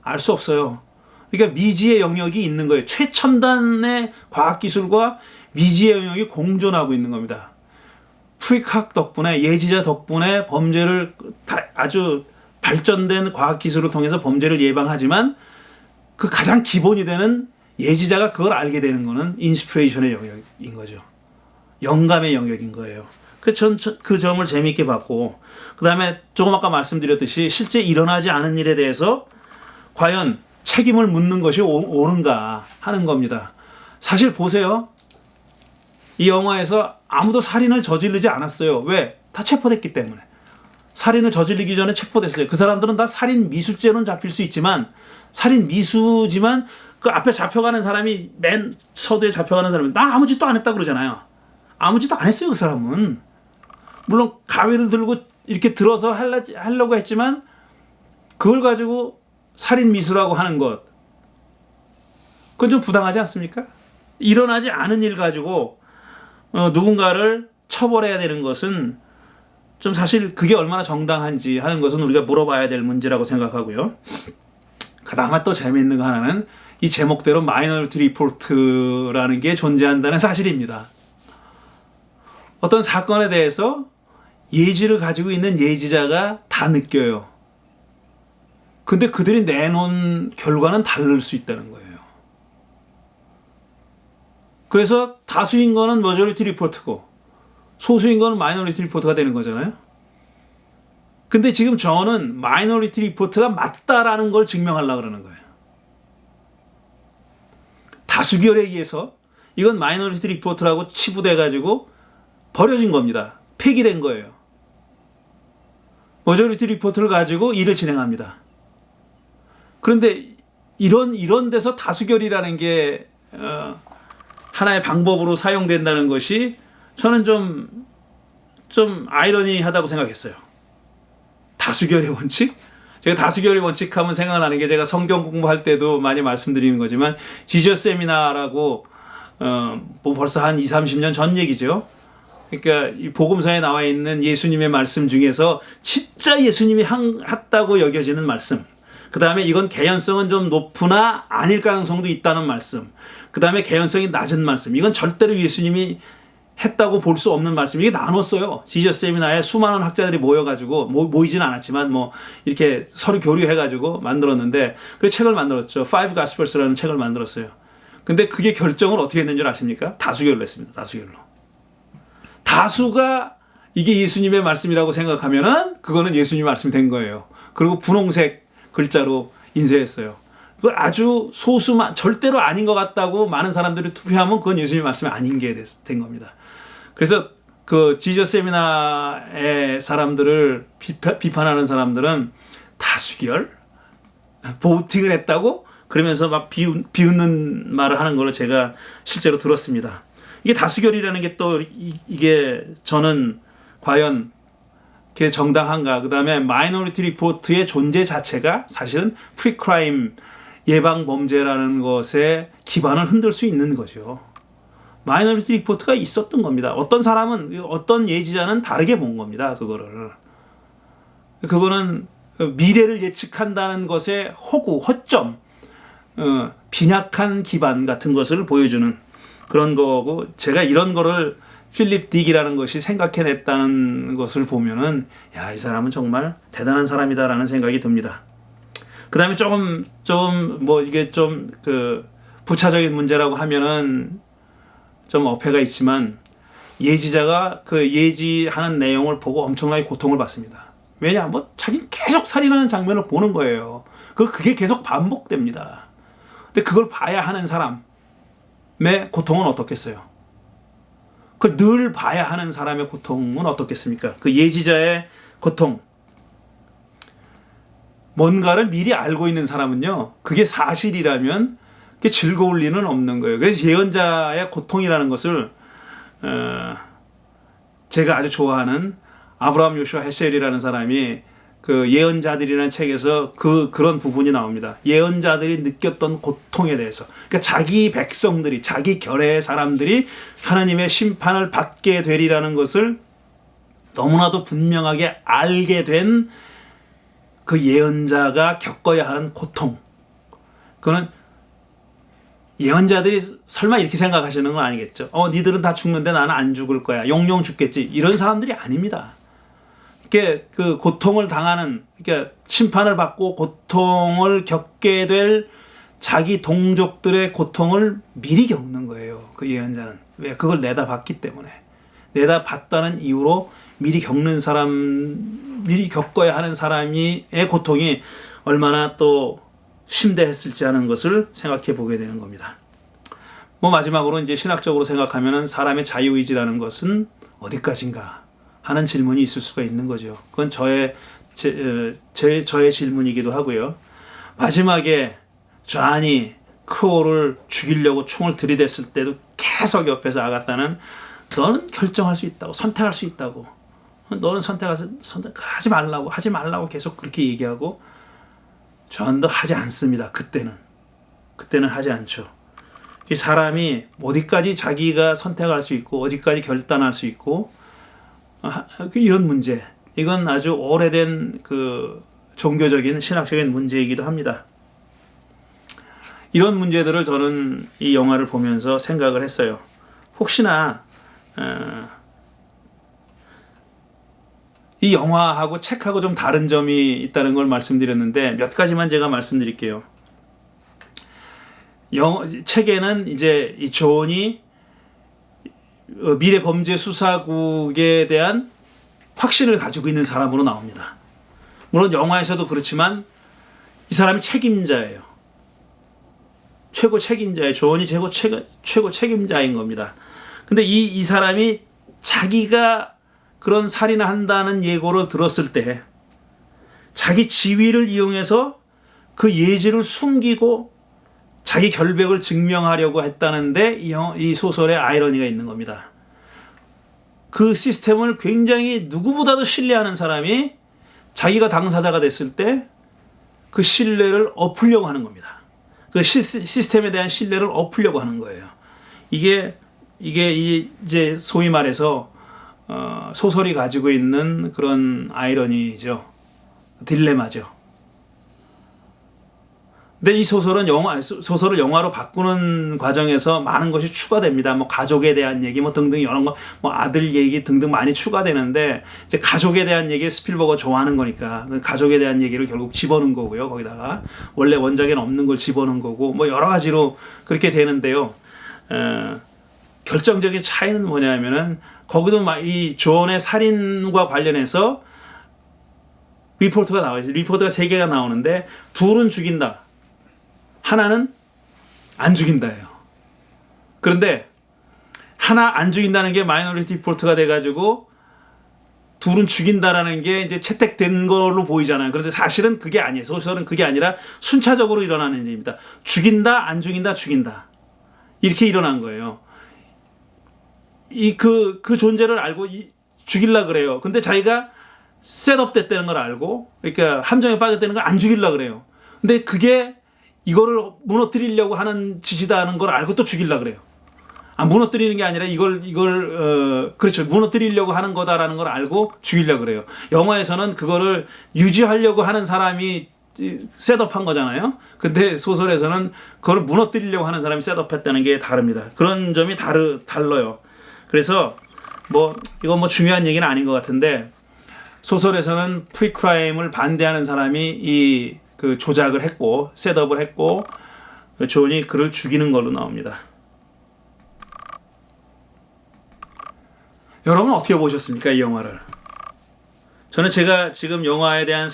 알 수 없어요. 그러니까 미지의 영역이 있는 거예요. 최첨단의 과학기술과 미지의 영역이 공존하고 있는 겁니다. 프리크학 덕분에, 예지자 덕분에 범죄를 아주 발전된 과학기술을 통해서 범죄를 예방하지만 그 가장 기본이 되는 예지자가 그걸 알게 되는 거는 인스피레이션의 영역인 거죠. 영감의 영역인 거예요. 그래서 전 그 점을 재미있게 봤고, 그 다음에 조금 아까 말씀드렸듯이 실제 일어나지 않은 일에 대해서 과연 책임을 묻는 것이 옳은가 하는 겁니다. 사실 보세요. 이 영화에서 아무도 살인을 저지르지 않았어요. 왜? 다 체포됐기 때문에. 살인을 저지르기 전에 체포됐어요. 그 사람들은 다 살인 미수죄는 잡힐 수 있지만, 살인 미수지만 그 앞에 잡혀가는 사람이, 맨 서두에 잡혀가는 사람이 나 아무 짓도 안 했다 그러잖아요. 아무 짓도 안 했어요, 그 사람은. 물론 가위를 들고 이렇게 들어서 하려고 했지만 그걸 가지고 살인 미수라고 하는 것, 그건 좀 부당하지 않습니까? 일어나지 않은 일 가지고 누군가를 처벌해야 되는 것은 좀 사실 그게 얼마나 정당한지 하는 것은 우리가 물어봐야 될 문제라고 생각하고요. 그다음에 또 재미있는 거 하나는 이 제목대로 마이너리티 리포트라는 게 존재한다는 사실입니다. 어떤 사건에 대해서 예지를 가지고 있는 예지자가 다 느껴요. 근데 그들이 내놓은 결과는 다를 수 있다는 거예요. 그래서 다수인 거는 머저리티 리포트고 소수인 거는 마이너리티 리포트가 되는 거잖아요. 근데 지금 저는 마이너리티 리포트가 맞다라는 걸 증명하려고 그러는 거예요. 다수결에 의해서 이건 마이너리티 리포트라고 치부돼가지고 버려진 겁니다. 폐기된 거예요. 머저리티 리포트를 가지고 일을 진행합니다. 그런데 이런 데서 다수결이라는 게 하나의 방법으로 사용된다는 것이 저는 좀 아이러니하다고 생각했어요. 다수결의 원칙? 제가 다수결의 원칙 하면 생각나는 게, 제가 성경 공부할 때도 많이 말씀드리는 거지만 지저스 세미나라고 뭐 벌써 한 20-30년 전 얘기죠. 그러니까 이 복음서에 나와 있는 예수님의 말씀 중에서 진짜 예수님이 했다고 여겨지는 말씀, 그 다음에 이건 개연성은 좀 높으나 아닐 가능성도 있다는 말씀, 그 다음에 개연성이 낮은 말씀, 이건 절대로 예수님이 했다고 볼 수 없는 말씀, 이게 나눴어요. 지저스 세미나에 수많은 학자들이 모여가지고, 모이진 않았지만 뭐 이렇게 서로 교류해가지고 만들었는데, 그래서 책을 만들었죠. Five Gospels라는 책을 만들었어요. 근데 그게 결정을 어떻게 했는 줄 아십니까? 다수결로 했습니다. 다수결로. 다수가 이게 예수님의 말씀이라고 생각하면은 그거는 예수님의 말씀이 된 거예요. 그리고 분홍색 글자로 인쇄했어요. 그걸 아주 소수만, 절대로 아닌 것 같다고 많은 사람들이 투표하면 그건 예수님의 말씀이 아닌 게 된 겁니다. 그래서 그 지저스 세미나의 사람들을 비판하는 사람들은 다수결? 보팅을 했다고? 그러면서 막 비웃는 말을 하는 걸 제가 실제로 들었습니다. 이게 다수결이라는 게 또 이게 저는 과연 그게 정당한가? 그 다음에 마이너리티 리포트의 존재 자체가 사실은 프리크라임 예방 범죄라는 것에 기반을 흔들 수 있는 거죠. 마이너리티 리포트가 있었던 겁니다. 어떤 사람은, 어떤 예지자는 다르게 본 겁니다. 그거는 미래를 예측한다는 것의 허점, 빈약한 기반 같은 것을 보여주는 그런 거고, 제가 이런 거를 필립 딕이라는 것이 생각해냈다는 것을 보면은, 야, 이 사람은 정말 대단한 사람이다라는 생각이 듭니다. 그 다음에 조금 뭐 이게 좀 부차적인 문제라고 하면은 좀 어폐가 있지만, 예지자가 그 예지하는 내용을 보고 엄청나게 고통을 받습니다. 왜냐? 뭐 자기는 계속 살인하는 장면을 보는 거예요. 그게 계속 반복됩니다. 근데 그걸 봐야 하는 사람의 고통은 어떻겠어요? 그걸 늘 봐야 하는 사람의 고통은 어떻겠습니까? 그 예지자의 고통. 뭔가를 미리 알고 있는 사람은요, 그게 사실이라면 그게 즐거울 리는 없는 거예요. 그래서 예언자의 고통이라는 것을 제가 아주 좋아하는 아브라함 요슈아 헤셀이라는 사람이 그 예언자들이라는 책에서 그런 부분이 나옵니다. 예언자들이 느꼈던 고통에 대해서. 그러니까 자기 백성들이, 자기 결의 사람들이 하나님의 심판을 받게 되리라는 것을 너무나도 분명하게 알게 된 그 예언자가 겪어야 하는 고통. 그거는 예언자들이 설마 이렇게 생각하시는 건 아니겠죠. 니들은 다 죽는데 나는 안 죽을 거야. 용용 죽겠지. 이런 사람들이 아닙니다. 이렇게 그 고통을 당하는, 그러니까 심판을 받고 고통을 겪게 될 자기 동족들의 고통을 미리 겪는 거예요. 그 예언자는. 왜? 그걸 내다봤기 때문에. 내다봤다는 이유로 미리 미리 겪어야 하는 사람의 고통이 얼마나 또 심대했을지 하는 것을 생각해 보게 되는 겁니다. 마지막으로 이제 신학적으로 생각하면은 사람의 자유의지라는 것은 어디까지인가 하는 질문이 있을 수가 있는 거죠. 그건 저의 질문이기도 하고요. 마지막에 존이 크로우를 죽이려고 총을 들이댔을 때도 계속 옆에서 아가타는 너는 결정할 수 있다고, 선택할 수 있다고, 너는 선택하지 말라고, 하지 말라고 계속 그렇게 얘기하고, 존도 하지 않습니다. 그때는 하지 않죠. 이 사람이 어디까지 자기가 선택할 수 있고 어디까지 결단할 수 있고 이런 문제, 이건 아주 오래된 그 종교적인 신학적인 문제이기도 합니다. 이런 문제들을 저는 이 영화를 보면서 생각을 했어요. 혹시나 이 영화하고 책하고 좀 다른 점이 있다는 걸 말씀드렸는데 몇 가지만 제가 말씀드릴게요. 책에는 이제 이 존이 미래 범죄 수사국에 대한 확신을 가지고 있는 사람으로 나옵니다. 물론 영화에서도 그렇지만 이 사람이 책임자예요. 최고 책임자예요. 존이 최고 책임자인 겁니다. 근데 이 사람이 자기가 그런 살인을 한다는 예고를 들었을 때 자기 지위를 이용해서 그 예지를 숨기고 자기 결백을 증명하려고 했다는데 이 소설에 아이러니가 있는 겁니다. 그 시스템을 굉장히 누구보다도 신뢰하는 사람이 자기가 당사자가 됐을 때 그 신뢰를 엎으려고 하는 겁니다. 그 시스템에 대한 신뢰를 엎으려고 하는 거예요. 이게 이제 소위 말해서 소설이 가지고 있는 그런 아이러니죠. 딜레마죠. 근데 이 소설을 영화로 바꾸는 과정에서 많은 것이 추가됩니다. 가족에 대한 얘기, 등등 이런 거, 아들 얘기 등등 많이 추가되는데, 이제 가족에 대한 얘기 스필버거가 좋아하는 거니까, 가족에 대한 얘기를 결국 집어넣은 거고요. 거기다가. 원래 원작에는 없는 걸 집어넣은 거고, 여러 가지로 그렇게 되는데요. 결정적인 차이는 뭐냐면은, 거기도 이 존의 살인과 관련해서 리포트가 나와요. 리포트가 3개가 나오는데, 둘은 죽인다. 하나는 안 죽인다예요. 그런데 하나 안 죽인다는 게 마이너리티 리포트가 돼가지고 둘은 죽인다라는 게 이제 채택된 걸로 보이잖아요. 그런데 사실은 그게 아니에요. 소설은 그게 아니라 순차적으로 일어나는 일입니다. 죽인다, 안 죽인다, 죽인다. 이렇게 일어난 거예요. 그 존재를 알고 죽일라 그래요. 근데 자기가 셋업 됐다는 걸 알고, 그러니까 함정에 빠졌다는 걸 안 죽일라 그래요. 근데 그게 이거를 무너뜨리려고 하는 짓이다는 걸 알고 또 죽일라 그래요. 무너뜨리는 게 아니라 그렇죠. 무너뜨리려고 하는 거다라는 걸 알고 죽일라 그래요. 영화에서는 그거를 유지하려고 하는 사람이 셋업한 거잖아요. 근데 소설에서는 그걸 무너뜨리려고 하는 사람이 셋업했다는 게 다릅니다. 그런 점이 달라요. 그래서 이건 중요한 얘기는 아닌 것 같은데, 소설에서는 프리크라임을 반대하는 사람이 그 조작을 했고 셋업을 했고 존이 그를 죽이는 걸로 나옵니다. 여러분 어떻게 보셨습니까, 이 영화를? 저는 제가 지금 영화에 대한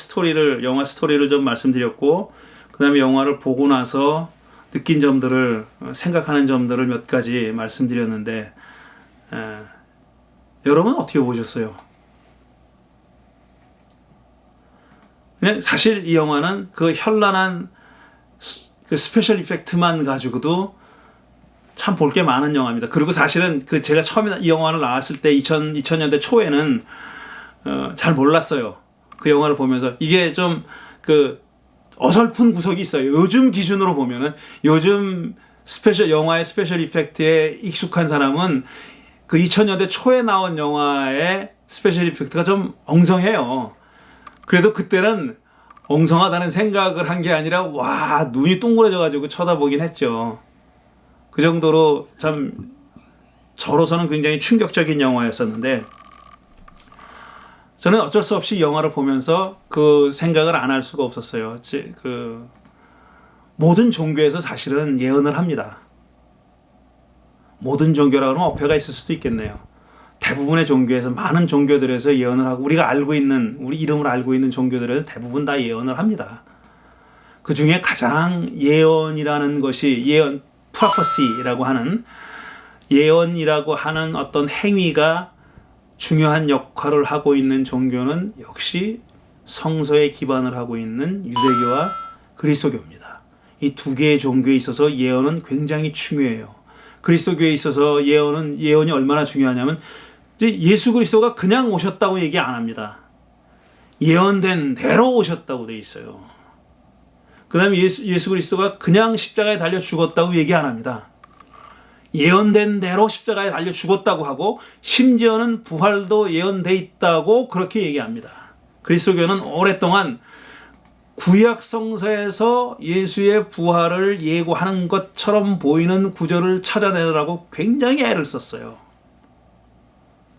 영화 스토리를 좀 말씀드렸고, 그 다음에 영화를 보고 나서 느낀 점들을, 생각하는 점들을 몇 가지 말씀드렸는데, 여러분 어떻게 보셨어요? 사실 이 영화는 그 현란한 그 스페셜 이펙트만 가지고도 참 볼 게 많은 영화입니다. 그리고 사실은 제가 처음에 이 영화를 나왔을 때 2000년대 초에는 잘 몰랐어요. 그 영화를 보면서 이게 좀 그 어설픈 구석이 있어요. 요즘 기준으로 보면은 요즘 영화의 스페셜 이펙트에 익숙한 사람은 그 2000년대 초에 나온 영화의 스페셜 이펙트가 좀 엉성해요. 그래도 그때는 엉성하다는 생각을 한 게 아니라 와 눈이 둥그러져 가지고 쳐다보긴 했죠. 그 정도로 참 저로서는 굉장히 충격적인 영화였었는데 저는 어쩔 수 없이 영화를 보면서 그 생각을 안 할 수가 없었어요. 그 모든 종교에서 사실은 예언을 합니다. 모든 종교라고 하면 어폐가 있을 수도 있겠네요. 대부분의 종교에서 많은 종교들에서 예언을 하고 우리가 알고 있는 우리 이름을 알고 있는 종교들에서 대부분 다 예언을 합니다. 그 중에 가장 예언이라는 것이 예언 프로페시라고 하는 예언이라고 하는 어떤 행위가 중요한 역할을 하고 있는 종교는 역시 성서에 기반을 하고 있는 유대교와 그리스도교입니다. 이 두 개의 종교에 있어서 예언은 굉장히 중요해요. 그리스도교에 있어서 예언이 얼마나 중요하냐면 이제 예수 그리스도가 그냥 오셨다고 얘기 안 합니다. 예언된 대로 오셨다고 돼 있어요. 그 다음에 예수 그리스도가 그냥 십자가에 달려 죽었다고 얘기 안 합니다. 예언된 대로 십자가에 달려 죽었다고 하고 심지어는 부활도 예언돼 있다고 그렇게 얘기합니다. 그리스도교는 오랫동안 구약 성서에서 예수의 부활을 예고하는 것처럼 보이는 구절을 찾아내느라고 굉장히 애를 썼어요.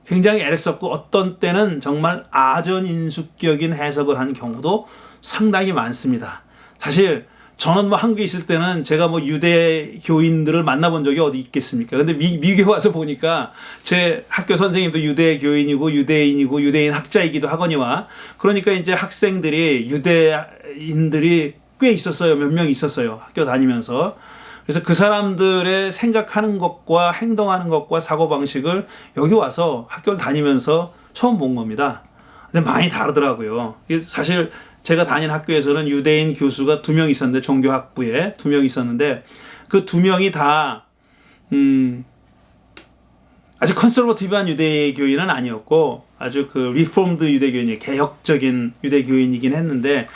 굉장히 애를 썼고 어떤 때는 정말 아전인수격인 해석을 한 경우도 상당히 많습니다. 사실 저는 뭐 한국에 있을 때는 제가 뭐 유대 교인들을 만나본 적이 어디 있겠습니까? 근데 미국에 와서 보니까 제 학교 선생님도 유대 교인이고 유대인이고 유대인 학자이기도 하거니와 그러니까 이제 학생들이 유대인들이 꽤 있었어요. 몇 명 있었어요. 학교 다니면서. 그래서 그 사람들의 생각하는 것과 행동하는 것과 사고방식을 여기 와서 학교를 다니면서 처음 본 겁니다. 근데 많이 다르더라고요. 사실 제가 다닌 학교에서는 유대인 교수가 2명 있었는데 종교학부에 2명 있었는데 그 2명이 다 아주 컨서버티브한 유대교인은 아니었고 아주 그 리폼드 유대교인이 개혁적인 유대교인이긴 했는데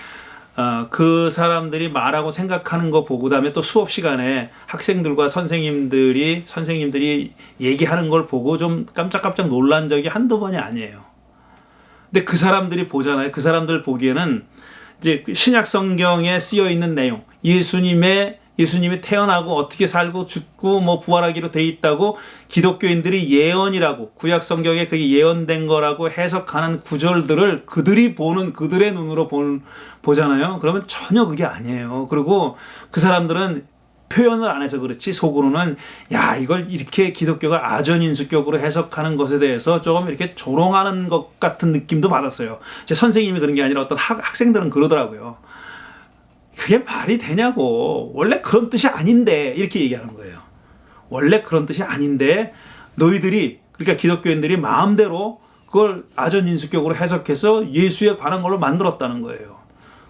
그 사람들이 말하고 생각하는 거 보고 그다음에 또 수업 시간에 학생들과 선생님들이 얘기하는 걸 보고 좀 깜짝깜짝 놀란 적이 한두 번이 아니에요. 근데 그 사람들이 보잖아요. 그 사람들 보기에는 이제 신약 성경에 쓰여 있는 내용, 예수님이 태어나고 어떻게 살고 죽고 뭐 부활하기로 돼 있다고 기독교인들이 예언이라고 구약 성경에 그게 예언된 거라고 해석하는 구절들을 그들이 보는 그들의 눈으로 보잖아요. 그러면 전혀 그게 아니에요. 그리고 그 사람들은 표현을 안 해서 그렇지 속으로는 야 이걸 이렇게 기독교가 아전인수격으로 해석하는 것에 대해서 조금 이렇게 조롱하는 것 같은 느낌도 받았어요. 제 선생님이 그런 게 아니라 어떤 학생들은 그러더라고요. 그게 말이 되냐고. 원래 그런 뜻이 아닌데 이렇게 얘기하는 거예요. 원래 그런 뜻이 아닌데 너희들이 그러니까 기독교인들이 마음대로 그걸 아전인수격으로 해석해서 예수에 관한 걸로 만들었다는 거예요.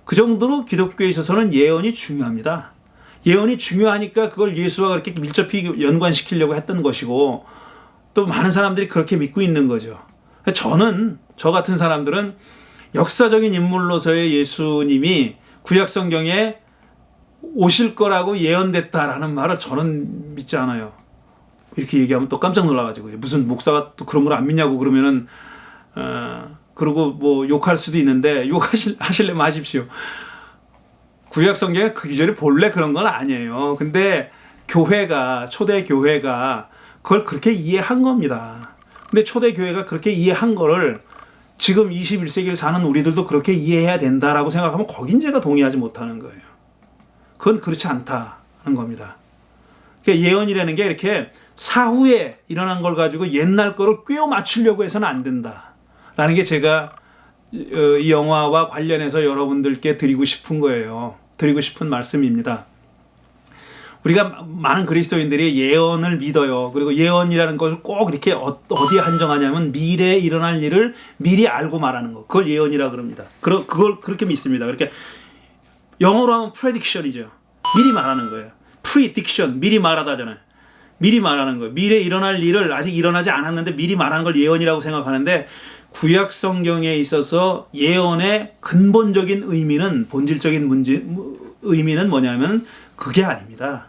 그 정도로 기독교에 있어서는 예언이 중요합니다. 예언이 중요하니까 그걸 예수와 그렇게 밀접히 연관시키려고 했던 것이고 또 많은 사람들이 그렇게 믿고 있는 거죠. 저 같은 사람들은 역사적인 인물로서의 예수님이 구약 성경에 오실 거라고 예언됐다라는 말을 저는 믿지 않아요. 이렇게 얘기하면 또 깜짝 놀라가지고 무슨 목사가 또 그런 걸 안 믿냐고 그러면은 그러고 뭐 욕할 수도 있는데 욕하실래면 하십시오. 구약 성경에 그 기절이 본래 그런 건 아니에요. 근데 초대 교회가 그걸 그렇게 이해한 겁니다. 근데 초대 교회가 그렇게 이해한 거를 지금 21세기를 사는 우리들도 그렇게 이해해야 된다라고 생각하면 거긴 제가 동의하지 못하는 거예요. 그건 그렇지 않다는 겁니다. 그러니까 예언이라는 게 이렇게 사후에 일어난 걸 가지고 옛날 거를 꿰어 맞추려고 해서는 안 된다라는 게 제가 이 영화와 관련해서 여러분들께 드리고 싶은 거예요. 드리고 싶은 말씀입니다. 우리가 많은 그리스도인들이 예언을 믿어요. 그리고 예언이라는 것을 꼭 이렇게 어디에 한정하냐면 미래에 일어날 일을 미리 알고 말하는 거. 그걸 예언이라 그럽니다. 그걸 그렇게 믿습니다. 그렇게 영어로 하면 prediction이죠. 미리 말하는 거예요. prediction, 미리 말하다잖아요. 미리 말하는 거예요. 미래에 일어날 일을 아직 일어나지 않았는데 미리 말하는 걸 예언이라고 생각하는데 구약 성경에 있어서 예언의 근본적인 의미는, 본질적인 의미는 뭐냐면 그게 아닙니다.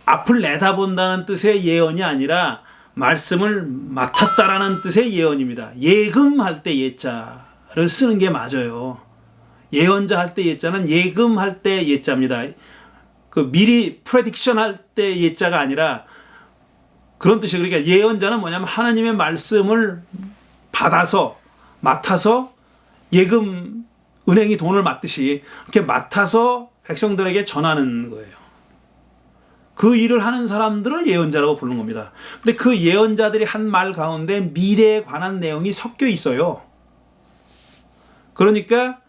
앞을 내다본다는 뜻의 예언이 아니라 말씀을 맡았다라는 뜻의 예언입니다. 예금할 때 예자를 쓰는 게 맞아요. 예언자 할 때 예자는 예금할 때 예자입니다. 그 미리 프레딕션 할 때 예자가 아니라 그런 뜻이에요. 그러니까 예언자는 뭐냐면 하나님의 말씀을 받아서 맡아서 예금 은행이 돈을 맡듯이 이렇게 맡아서 백성들에게 전하는 거예요. 그 일을 하는 사람들을 예언자라고 부르는 겁니다. 근데 그 예언자들이 한 말 가운데 미래에 관한 내용이 섞여 있어요. 그러니까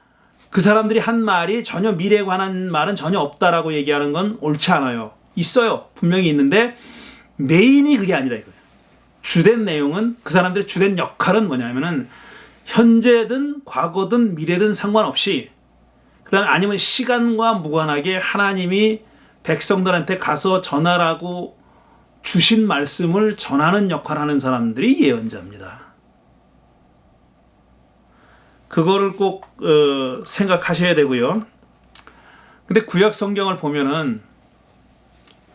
그 사람들이 한 말이 전혀 미래에 관한 말은 전혀 없다라고 얘기하는 건 옳지 않아요. 있어요. 분명히 있는데 메인이 그게 아니다 이거예요. 주된 내용은, 그 사람들의 주된 역할은 뭐냐면은 현재든 과거든 미래든 상관없이, 그다음 아니면 시간과 무관하게 하나님이 백성들한테 가서 전하라고 주신 말씀을 전하는 역할을 하는 사람들이 예언자입니다. 그거를 꼭 생각하셔야 되고요. 근데 구약 성경을 보면은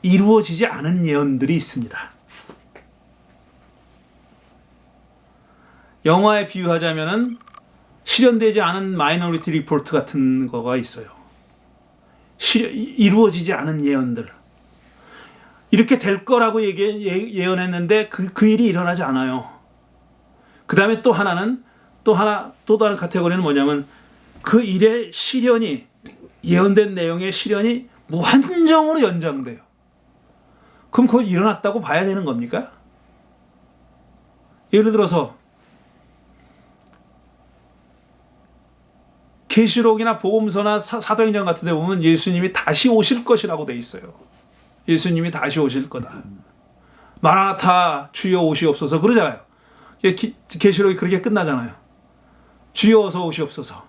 이루어지지 않은 예언들이 있습니다. 영화에 비유하자면은 실현되지 않은 마이너리티 리포트 같은 거가 있어요. 이루어지지 않은 예언들. 이렇게 될 거라고 예언했는데 그 일이 일어나지 않아요. 그 다음에 또 다른 카테고리는 뭐냐면 그 일의 실현이, 예언된 내용의 실현이 무한정으로 연장돼요. 그럼 그걸 일어났다고 봐야 되는 겁니까? 예를 들어서 계시록이나 복음서나 사도행전 같은 데 보면 예수님이 다시 오실 것이라고 돼 있어요. 예수님이 다시 오실 거다. 마라나타 주여 오시옵소서 그러잖아요. 계시록이 그렇게 끝나잖아요. 주여 어서 오시옵소서.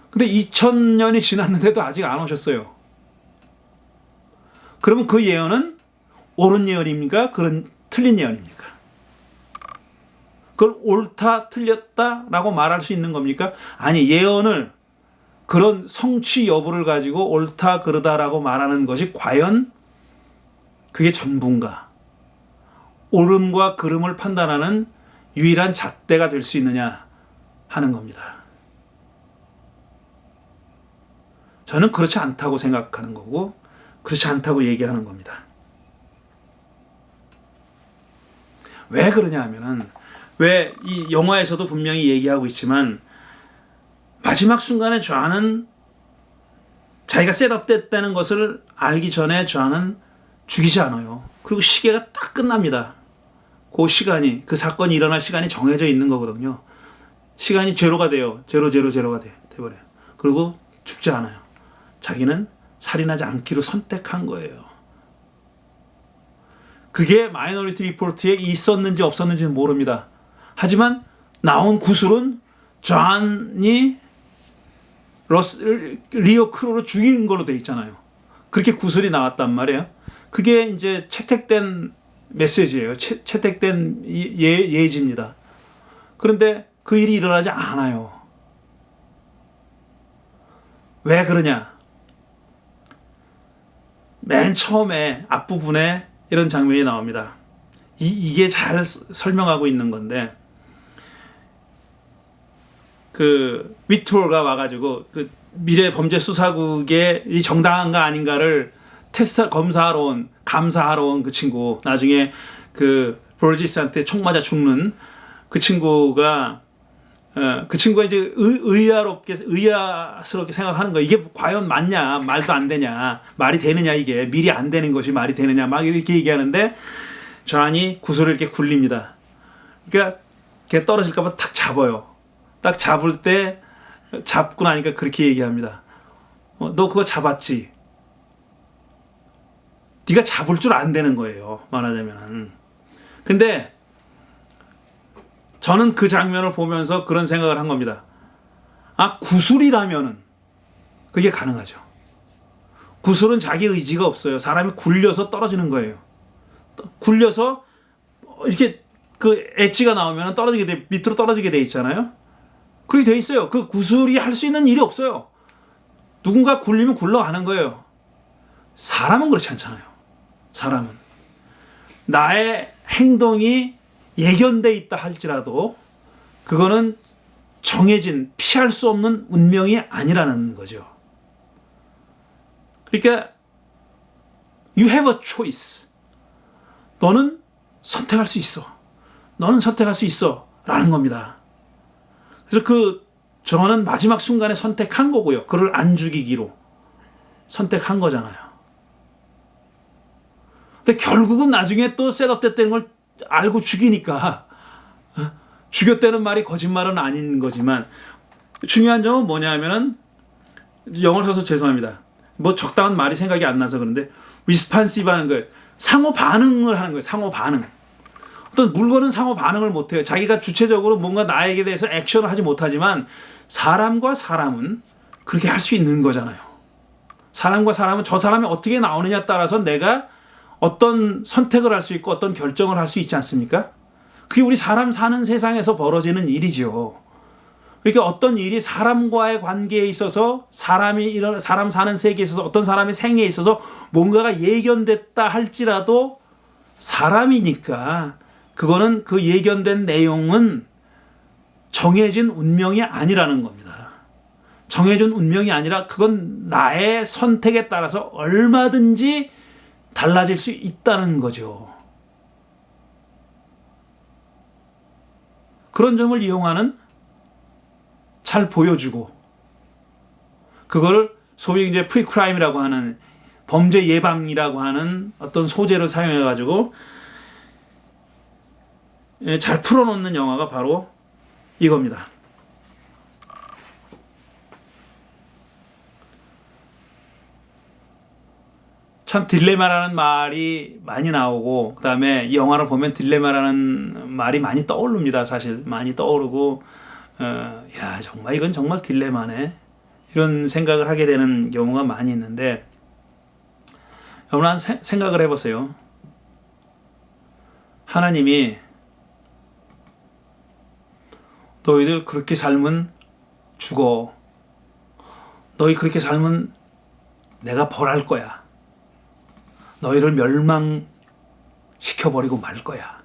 근데 2000년이 지났는데도 아직 안 오셨어요. 그러면 그 예언은 옳은 예언입니까? 그런 틀린 예언입니까? 그걸 옳다 틀렸다라고 말할 수 있는 겁니까? 아니, 예언을 그런 성취 여부를 가지고 옳다 그르다라고 말하는 것이 과연 그게 전부인가? 옳음과 그름을 판단하는 유일한 잣대가 될 수 있느냐 하는 겁니다. 저는 그렇지 않다고 생각하는 거고 그렇지 않다고 얘기하는 겁니다. 왜 그러냐 하면은, 왜 이 영화에서도 분명히 얘기하고 있지만 마지막 순간에 좌는 자기가 셋업됐다는 것을 알기 전에 좌는 죽이지 않아요. 그리고 시계가 딱 끝납니다. 그 시간이, 그 사건이 일어날 시간이 정해져 있는 거거든요. 시간이 제로가 돼요. 제로가 돼버려요. 그리고 죽지 않아요. 자기는 살인하지 않기로 선택한 거예요. 그게 마이너리티 리포트에 있었는지 없었는지는 모릅니다. 하지만 나온 구술은 존이 리오 크루를 죽이는 걸로 돼 있잖아요. 그렇게 구술이 나왔단 말이에요. 그게 이제 채택된 메시지예요. 채택된 예지입니다. 그런데 그 일이 일어나지 않아요. 왜 그러냐? 맨 처음에 앞부분에 이런 장면이 나옵니다. 이게 잘 설명하고 있는 건데, 그 위트홀가 와가지고 그 미래 범죄 수사국의 이 정당한가 아닌가를 감사하러 온 그 친구, 나중에 그 브로지스한테 총 맞아 죽는 그 친구가 이제 의아스럽게 생각하는 거예요. 이게 과연 맞냐, 말도 안 되냐, 말이 되느냐, 이게 미리 안 되는 것이 말이 되느냐, 막 이렇게 얘기하는데 존이 구슬을 이렇게 굴립니다. 그러니까 걔 떨어질까봐 탁 잡아요. 딱 잡을 때, 잡고 나니까 그렇게 얘기합니다. 너 그거 잡았지? 네가 잡을 줄 안 되는 거예요, 말하자면은. 근데 저는 그 장면을 보면서 그런 생각을 한 겁니다. 아, 구술이라면은 그게 가능하죠. 구술은 자기 의지가 없어요. 사람이 굴려서 떨어지는 거예요. 굴려서 이렇게 그 엣지가 나오면 밑으로 떨어지게 돼 있잖아요. 그렇게 돼 있어요. 그 구슬이 할 수 있는 일이 없어요. 누군가 굴리면 굴러가는 거예요. 사람은 그렇지 않잖아요. 사람은 나의 행동이 예견돼 있다 할지라도 그거는 정해진 피할 수 없는 운명이 아니라는 거죠. 그러니까 you have a choice. 너는 선택할 수 있어. 너는 선택할 수 있어. 라는 겁니다. 그래서 저는 마지막 순간에 선택한 거고요. 그를 안 죽이기로 선택한 거잖아요. 근데 결국은 나중에 또 셋업됐다는 걸 알고 죽이니까 죽였다는 말이 거짓말은 아닌 거지만 중요한 점은 뭐냐면은 영어를 써서 죄송합니다. 뭐 적당한 말이 생각이 안 나서 그런데 responsive 하는 거예요. 상호 반응을 하는 거예요. 상호 반응. 어떤 물건은 상호 반응을 못해요. 자기가 주체적으로 뭔가 나에게 대해서 액션을 하지 못하지만 사람과 사람은 그렇게 할 수 있는 거잖아요. 사람과 사람은 저 사람이 어떻게 나오느냐에 따라서 내가 어떤 선택을 할 수 있고 어떤 결정을 할 수 있지 않습니까? 그게 우리 사람 사는 세상에서 벌어지는 일이죠. 그러니까 어떤 일이 사람과의 관계에 있어서 사람 사는 세계에 있어서 어떤 사람의 생애에 있어서 뭔가가 예견됐다 할지라도 사람이니까 그거는 그 예견된 내용은 정해진 운명이 아니라는 겁니다. 정해진 운명이 아니라 그건 나의 선택에 따라서 얼마든지 달라질 수 있다는 거죠. 그런 점을 이용하는 잘 보여주고 그걸 소위 이제 프리크라임이라고 하는 범죄 예방이라고 하는 어떤 소재를 사용해 가지고 잘 풀어놓는 영화가 바로 이겁니다. 참 딜레마라는 말이 많이 나오고 그다음에 이 영화를 보면 딜레마라는 말이 많이 떠오릅니다. 사실 많이 떠오르고 야 정말 이건 정말 딜레마네 이런 생각을 하게 되는 경우가 많이 있는데 여러분 한 생각을 해보세요. 하나님이 너희들 그렇게 살면 죽어. 너희 그렇게 살면 내가 벌할 거야. 너희를 멸망시켜버리고 말 거야.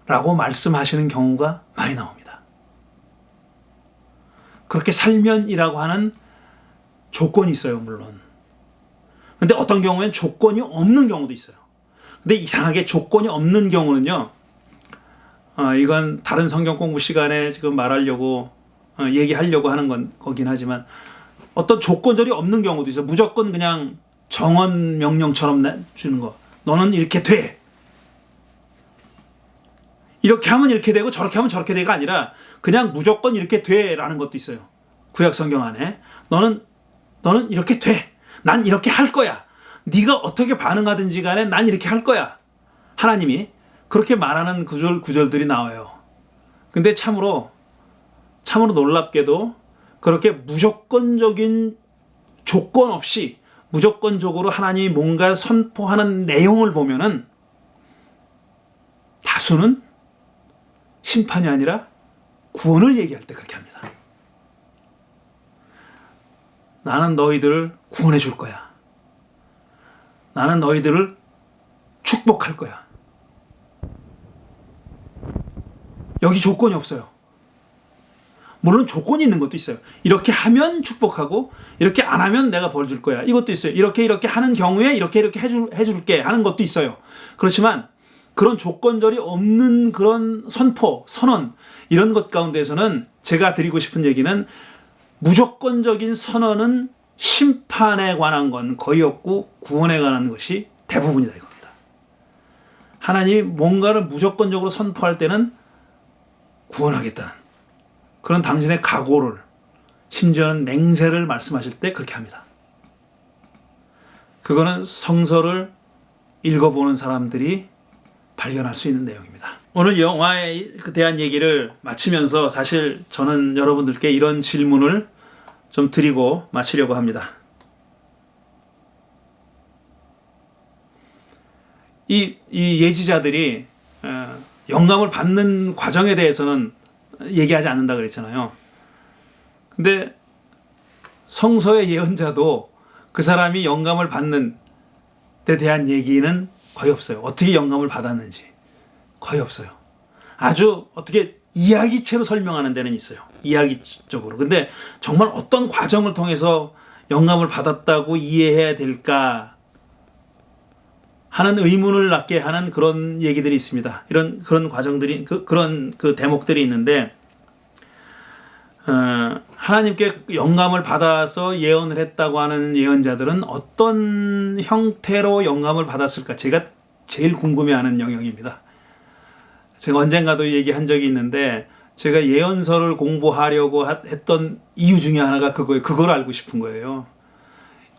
라고 말씀하시는 경우가 많이 나옵니다. 그렇게 살면이라고 하는 조건이 있어요, 물론. 근데 어떤 경우엔 조건이 없는 경우도 있어요. 근데 이상하게 조건이 없는 경우는요, 이건 다른 성경 공부 시간에 지금 말하려고, 얘기하려고 하는 거긴 하지만, 어떤 조건절이 없는 경우도 있어요. 무조건 그냥 정원 명령처럼 주는 거. 너는 이렇게 돼. 이렇게 하면 이렇게 되고 저렇게 하면 저렇게 되가 아니라 그냥 무조건 이렇게 돼라는 것도 있어요. 구약 성경 안에. 너는 이렇게 돼. 난 이렇게 할 거야. 네가 어떻게 반응하든지 간에 난 이렇게 할 거야. 하나님이 그렇게 말하는 구절들이 나와요. 근데 참으로 놀랍게도 그렇게 무조건적인 조건 없이 무조건적으로 하나님이 뭔가 선포하는 내용을 보면은 다수는 심판이 아니라 구원을 얘기할 때 그렇게 합니다. 나는 너희들을 구원해 줄 거야. 나는 너희들을 축복할 거야. 여기 조건이 없어요. 물론 조건이 있는 것도 있어요. 이렇게 하면 축복하고 이렇게 안 하면 내가 벌 줄 거야. 이것도 있어요. 이렇게 하는 경우에 이렇게 해줄게 하는 것도 있어요. 그렇지만 그런 조건절이 없는 그런 선언 이런 것 가운데서는 제가 드리고 싶은 얘기는 무조건적인 선언은 심판에 관한 건 거의 없고 구원에 관한 것이 대부분이다 이겁니다. 하나님이 뭔가를 무조건적으로 선포할 때는 구원하겠다는 그런 당신의 각오를 심지어는 맹세를 말씀하실 때 그렇게 합니다. 그거는 성서를 읽어보는 사람들이 발견할 수 있는 내용입니다. 오늘 영화에 대한 얘기를 마치면서 사실 저는 여러분들께 이런 질문을 좀 드리고 마치려고 합니다. 이 예지자들이 영감을 받는 과정에 대해서는 얘기하지 않는다 그랬잖아요. 근데 성서의 예언자도 그 사람이 영감을 받는 데 대한 얘기는 거의 없어요. 어떻게 영감을 받았는지 거의 없어요. 아주 어떻게 이야기체로 설명하는 데는 있어요. 이야기적으로. 근데 정말 어떤 과정을 통해서 영감을 받았다고 이해해야 될까 하는 의문을 낳게 하는 그런 얘기들이 있습니다. 그런 과정들이 그런 대목들이 있는데 하나님께 영감을 받아서 예언을 했다고 하는 예언자들은 어떤 형태로 영감을 받았을까? 제가 제일 궁금해하는 영역입니다. 제가 언젠가도 얘기한 적이 있는데 제가 예언서를 공부하려고 했던 이유 중에 하나가 그거예요. 그걸 알고 싶은 거예요.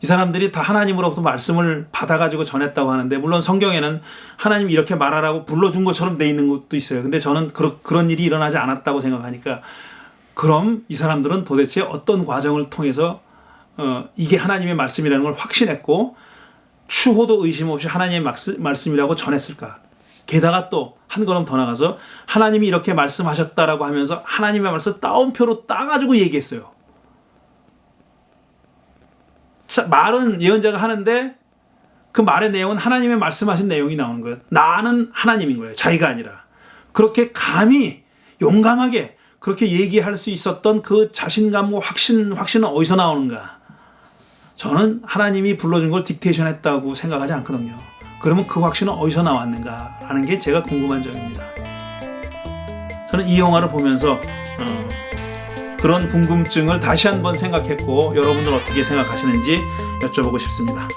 이 사람들이 다 하나님으로부터 말씀을 받아가지고 전했다고 하는데 물론 성경에는 하나님이 이렇게 말하라고 불러준 것처럼 돼 있는 것도 있어요. 근데 저는 그런 일이 일어나지 않았다고 생각하니까 그럼 이 사람들은 도대체 어떤 과정을 통해서 이게 하나님의 말씀이라는 걸 확신했고 추호도 의심 없이 하나님의 말씀이라고 전했을까? 게다가 또 한 걸음 더 나가서 하나님이 이렇게 말씀하셨다라고 하면서 하나님의 말씀 따옴표로 따가지고 얘기했어요. 말은 예언자가 하는데 그 말의 내용은 하나님의 말씀하신 내용이 나오는 거예요. 나는 하나님인 거예요. 자기가 아니라. 그렇게 감히 용감하게 그렇게 얘기할 수 있었던 그 자신감과 확신은 어디서 나오는가? 저는 하나님이 불러준 걸 딕테이션 했다고 생각하지 않거든요. 그러면 그 확신은 어디서 나왔는가 하는 게 제가 궁금한 점입니다. 저는 이 영화를 보면서 그런 궁금증을 다시 한번 생각했고 여러분들 어떻게 생각하시는지 여쭤보고 싶습니다.